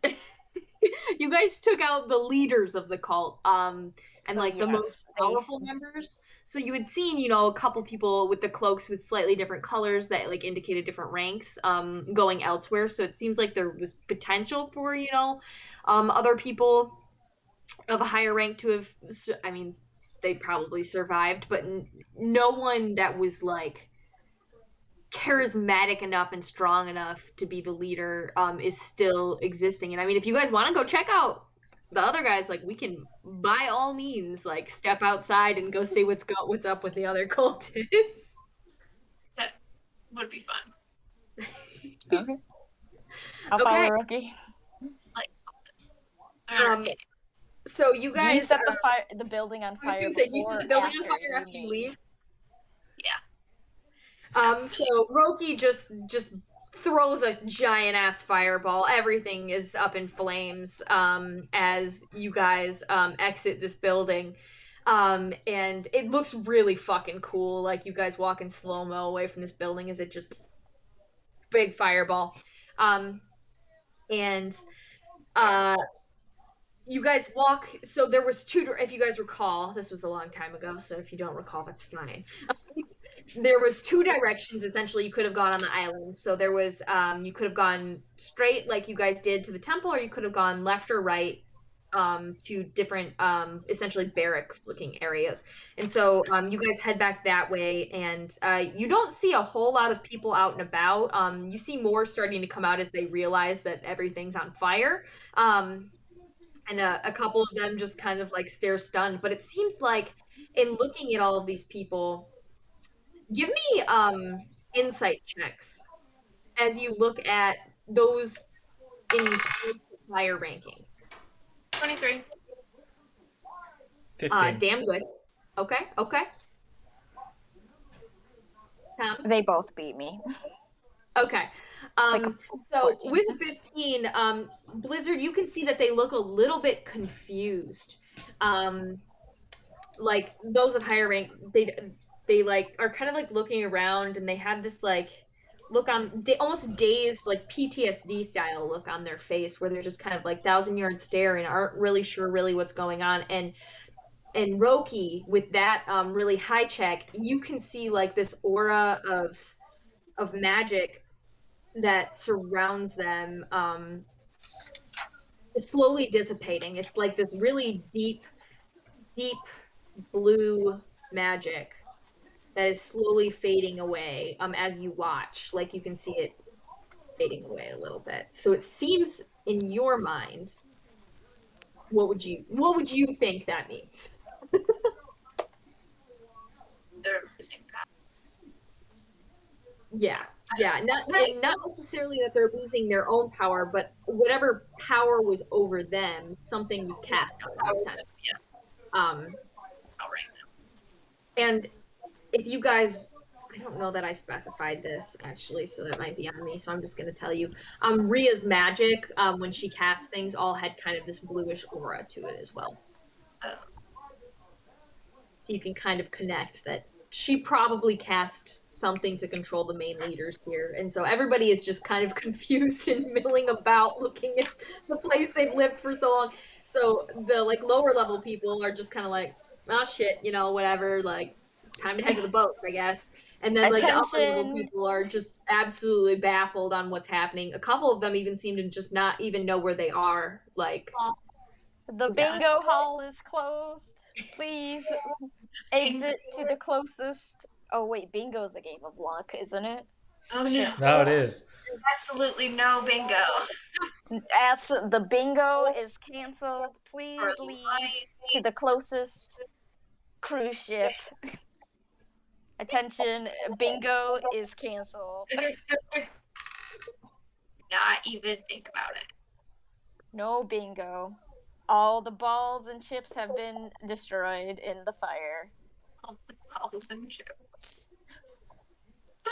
S6: took out the leaders of the cult, and
S3: So
S6: like the
S3: yes,
S6: most powerful members. So you had seen, a couple people with the cloaks with slightly different colors that like indicated different ranks, going elsewhere. So it seems like there was potential for, other people of a higher rank to have. I mean, they probably survived, but no one that was like charismatic enough and strong enough to be the leader is still existing. And I mean, if you guys want to go check out the other guys, like, we can by all means like step outside and go see what's up with the other cultists.
S4: That would be fun.
S3: Okay. I'll follow Rookie.
S5: So you guys
S3: Do you set the building on fire?
S5: I was gonna say, do you set the building on fire after you leave? So Roki just throws a giant ass fireball. Everything is up in flames as you guys exit this building. And it looks really fucking cool. Like, you guys walk in slow-mo away from this building as it just big fireball. And you guys walk. So there was two, if you guys recall, this was a long time ago, so if you don't recall, that's fine. There was two directions essentially you could have gone on the island. So there was you could have gone straight like you guys did to the temple, or you could have gone left or right to different essentially barracks looking areas. And so you guys head back that way, and you don't see a whole lot of people out and about. You see more starting to come out as they realize that everything's on fire. And a couple of them just kind of like stare stunned. But it seems like, in looking at all of these people, give me insight checks as you look at those in higher ranking.
S4: 23.
S2: 15.
S5: Damn good. Okay. Tom?
S3: They both beat me.
S5: Okay.
S3: Like
S5: so
S3: 14.
S5: with 15, Blizzard, you can see that they look a little bit confused. Like, those of higher rank, they like are kind of like looking around, and they have this like look on, they almost dazed, like PTSD style look on their face, where they're just kind of like 1,000-yard stare and aren't really sure what's going on. And Roki, with that really high check, you can see like this aura of magic that surrounds them is slowly dissipating. It's like this really deep blue magic that is slowly fading away as you watch. Like, you can see it fading away a little bit. So it seems, in your mind, what would you think that means?
S4: They're losing that.
S5: Yeah. Not necessarily that they're losing their own power, but whatever power was over them, something was cast on them, essentially.
S4: All right.
S5: And if you guys, I don't know that I specified this actually, so that might be on me, so I'm just going to tell you. Ria's magic, when she casts things, all had kind of this bluish aura to it as well. So you can kind of connect that she probably cast something to control the main leaders here. And so everybody is just kind of confused and milling about, looking at the place they've lived for so long. So the like lower level people are just kind of like, oh shit, whatever, like, time to head to the boats, I guess. And then like the upper level people are just absolutely baffled on what's happening. A couple of them even seem to just not even know where they are. Like,
S3: The bingo hall is closed. Please exit to the closest. Oh wait, bingo's a game of luck, isn't it?
S4: Oh no.
S3: Shit.
S2: No, it is.
S4: Absolutely no bingo.
S3: That's the bingo is canceled.
S4: For
S3: Please leave
S4: life.
S3: to the closest cruise ship. Attention, bingo is canceled.
S4: Not even think about it.
S3: No bingo. All the balls and chips have been destroyed in the fire.
S4: All the balls and chips.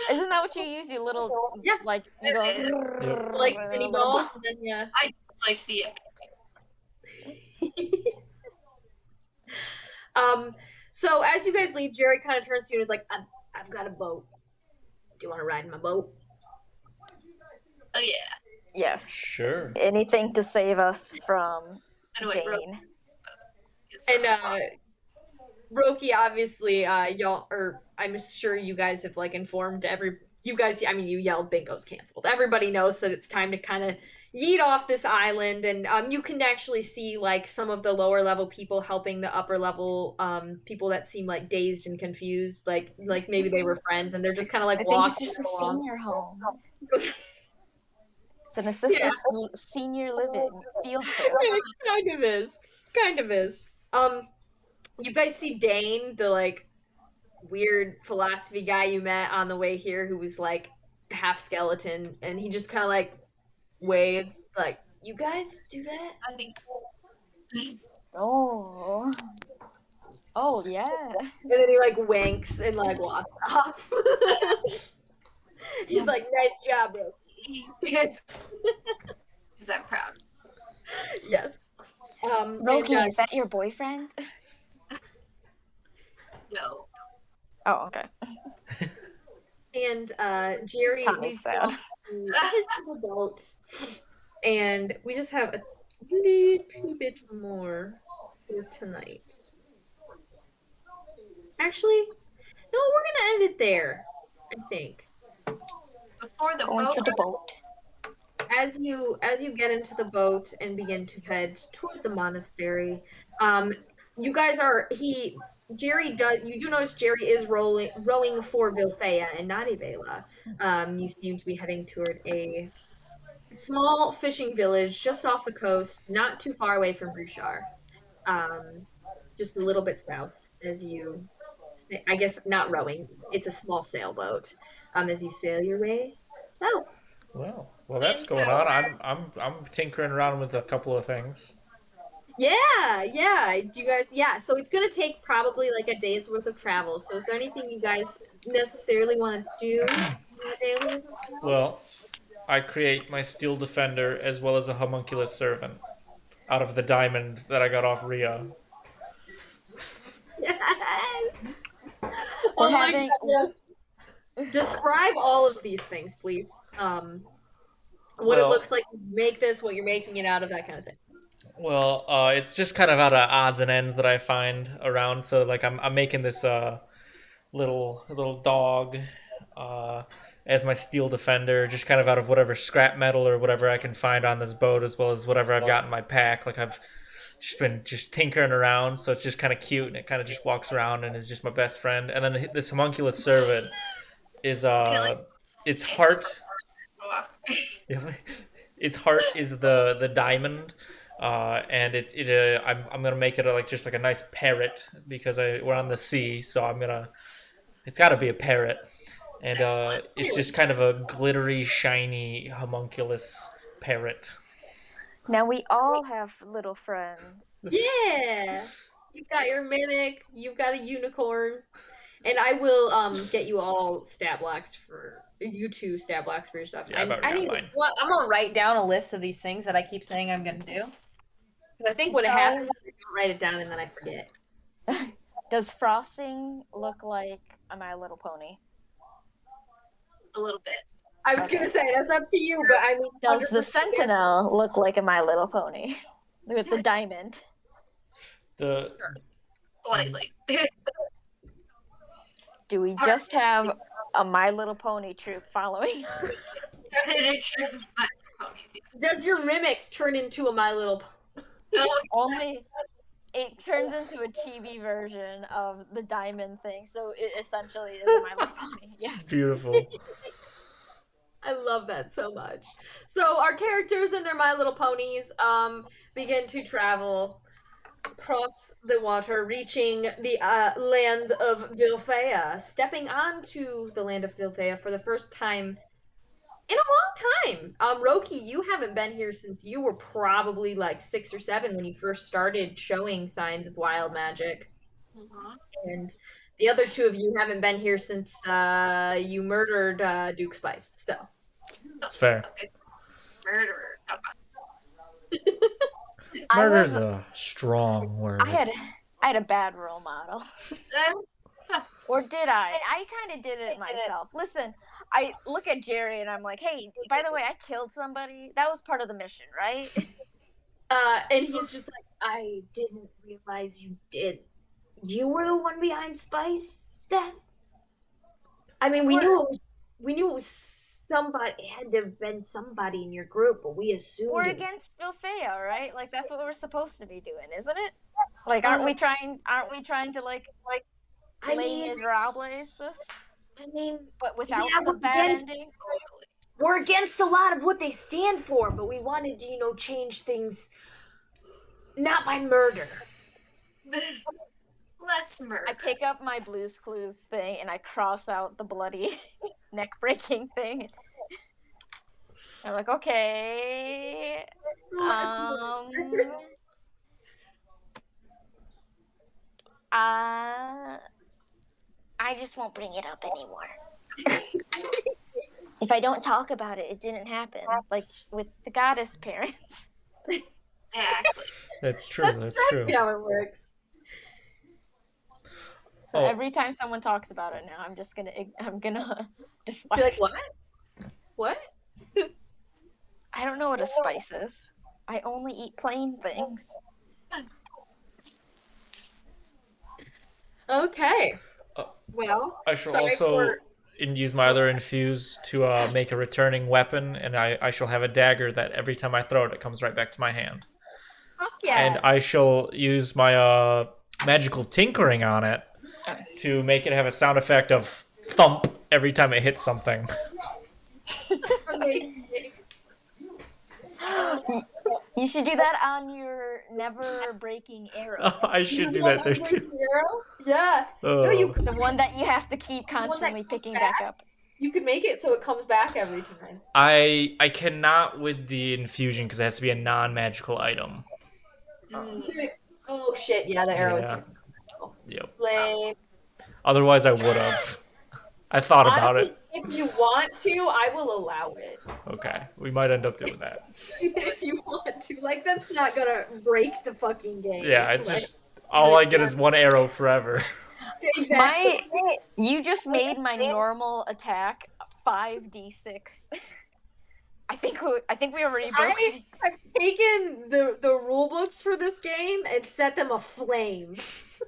S3: Isn't that what you use? You little,
S6: Yeah.
S3: like, you go.
S4: It is.
S2: Yep.
S6: Like
S3: and
S6: mini
S3: a little
S6: balls,
S3: ball.
S6: and then yeah.
S4: I just like see it.
S6: So as you guys leave, Jerry kind of turns to you and is like, I've got a boat. Do you want to ride in my boat?
S4: Oh yeah.
S3: Yes.
S2: Sure.
S3: Anything to save us from
S4: Anyway,
S3: Dane.
S6: And Roki, obviously, y'all, or I'm sure you guys have like informed you guys. I mean, you yelled bingo's canceled. Everybody knows that it's time to kind of yeet off this island, and you can actually see like some of the lower level people helping the upper level people that seem like dazed and confused, like maybe they were friends and they're just kind of like
S3: I think it's
S6: walking
S3: just a
S6: along.
S3: senior home. It's an assisted senior living field trip.
S6: It kind of is. You guys see Dane, the like weird philosophy guy you met on the way here, who was like half skeleton, and he just kind of like waves, like, "You guys do that?"
S4: I think.
S3: Oh. Oh yeah.
S6: And then he like winks and like walks off. He's like, "Nice job, bro."
S4: Because I'm proud.
S6: Yes.
S3: Roki,
S6: and,
S3: is that your boyfriend?
S4: No.
S3: Oh, okay.
S6: and Jerry
S3: Tommy's
S6: leads
S3: sad.
S6: off to his little boat, and we just have a little bit more for tonight. Actually, no, we're gonna end it there, I think.
S4: Before the
S3: Going
S4: boat.
S3: to the boat.
S6: As you get into the boat and begin to head toward the monastery, you guys Jerry does, you do notice Jerry is rowing for Vilfea and not Ivela. You seem to be heading toward a small fishing village just off the coast, not too far away from Bruchar. Just a little bit south as you, I guess not rowing, it's a small sailboat, as you sail your way south.
S2: Well, that's going on. I'm tinkering around with a couple of things.
S6: Yeah. Do you guys? Yeah. So it's gonna take probably like a day's worth of travel. So is there anything you guys necessarily want to do on that daily worth of travel?
S2: Well, I create my steel defender as well as a homunculus servant out of the diamond that I got off Ria.
S6: Yes.
S3: We're
S6: Oh my
S3: having-
S6: goodness. Describe all of these things, please. What it
S2: Well-
S6: looks like to make this, what you're making it out of, that kind of thing.
S2: Well, it's just kind of out of odds and ends that I find around. So like I'm making this little dog as my steel defender, just kind of out of whatever scrap metal or whatever I can find on this boat, as well as whatever I've got in my pack. Like I've just been tinkering around, so it's just kind of cute, and it kind of just walks around and is just my best friend. And then this homunculus servant is its heart. Its heart is the diamond. And I'm gonna make it just like a nice parrot because we're on the sea, so it's got to be a parrot, and it's just kind of a glittery, shiny homunculus parrot.
S3: Now we all have little friends.
S6: Yeah. You've got your mimic, you've got a unicorn. And I will get you all stat blocks for you two stat blocks for your stuff.
S2: Yeah, I've already got mine.
S6: Well, I'm gonna write down a list of these things that I keep saying I'm gonna do. Because I think what happens is I don't write it down and then I forget.
S3: Does frosting look like a My Little Pony?
S4: A little bit.
S6: I was gonna say that's up to you, but I mean,
S3: Does the
S6: 100%.
S3: Sentinel look like a My Little Pony with the diamond?
S4: Slightly.
S3: Do we just have a My Little Pony troop following?
S6: Does your mimic turn into a My Little Pony?
S4: Oh,
S3: Only it turns into a chibi version of the diamond thing, so it essentially is a My Little Pony. Yes.
S2: Beautiful.
S6: I love that so much. So our characters and their My Little Ponies begin to travel across the water, reaching the land of Vilfea, stepping onto the land of Vilfea for the first time in a long time. Roki, you haven't been here since you were probably like 6 or 7 when you first started showing signs of wild magic. And the other two of you haven't been here since you murdered Duke Spice. So
S2: It's fair.
S4: okay. Murderer. How about
S3: I
S2: Murder's
S3: was
S2: a strong word.
S3: I had a bad role model. Or did I? I kind of did it myself. Listen, I look at Jerry and I'm like, hey, by the way, I killed somebody. That was part of the mission, right?
S6: and he's just like, I didn't realize you did. You were the one behind Spice's death. I mean, we knew it was somebody. It had to have been somebody in your group, but we assumed
S3: We're
S6: it was.
S3: against Philfea, right? Like that's what we're supposed to be doing, isn't it? Like, aren't we trying to like
S6: I
S3: Les
S6: mean,
S3: Miserables this,
S6: I mean,
S3: but without
S6: yeah,
S3: the bad ending?
S6: we're against a lot of what they stand for, but we wanted to, change things not by murder.
S4: less murder?
S3: I pick up my Blue's Clues thing and I cross out the bloody neck breaking thing. I'm like, okay. I just won't bring it up anymore. If I don't talk about it, it didn't happen. Like with the goddess parents.
S4: Exactly.
S2: That's true. That's true.
S6: how it works.
S3: So
S2: Oh.
S3: every time someone talks about it now, I'm gonna deflect.
S6: Be like, what? What?
S3: I don't know what a spice is. I only eat plain things.
S6: Okay. Well,
S2: I shall
S6: sorry
S2: also
S6: for-
S2: use my other infuse to make a returning weapon, and I shall have a dagger that every time I throw it, it comes right back to my hand.
S6: fuck yeah.
S2: And I shall use my magical tinkering on it to make it have a sound effect of thump every time it hits something.
S6: Amazing.
S3: You should do that on your never breaking arrow.
S2: I should do that there too.
S6: Yeah.
S2: Oh.
S6: No, you could,
S3: The one that you have to keep constantly picking back up.
S6: you could make it so it comes back every time.
S2: I cannot with the infusion because it has to be a non-magical item.
S6: Oh shit! Yeah, the arrow
S2: Yeah.
S6: is.
S2: Yep.
S6: Lame.
S2: Otherwise, I would have. I thought about
S6: Honestly,
S2: it.
S6: if you want to, I will allow it.
S2: Okay, we might end up doing that.
S6: If you want to, like, that's not gonna break the fucking game.
S2: Yeah, it's
S6: Like,
S2: just all I get is one arrow forever.
S6: exactly.
S3: You just made my normal attack 5d6. I think we already broke things.
S6: I've taken the rule books for this game and set them aflame.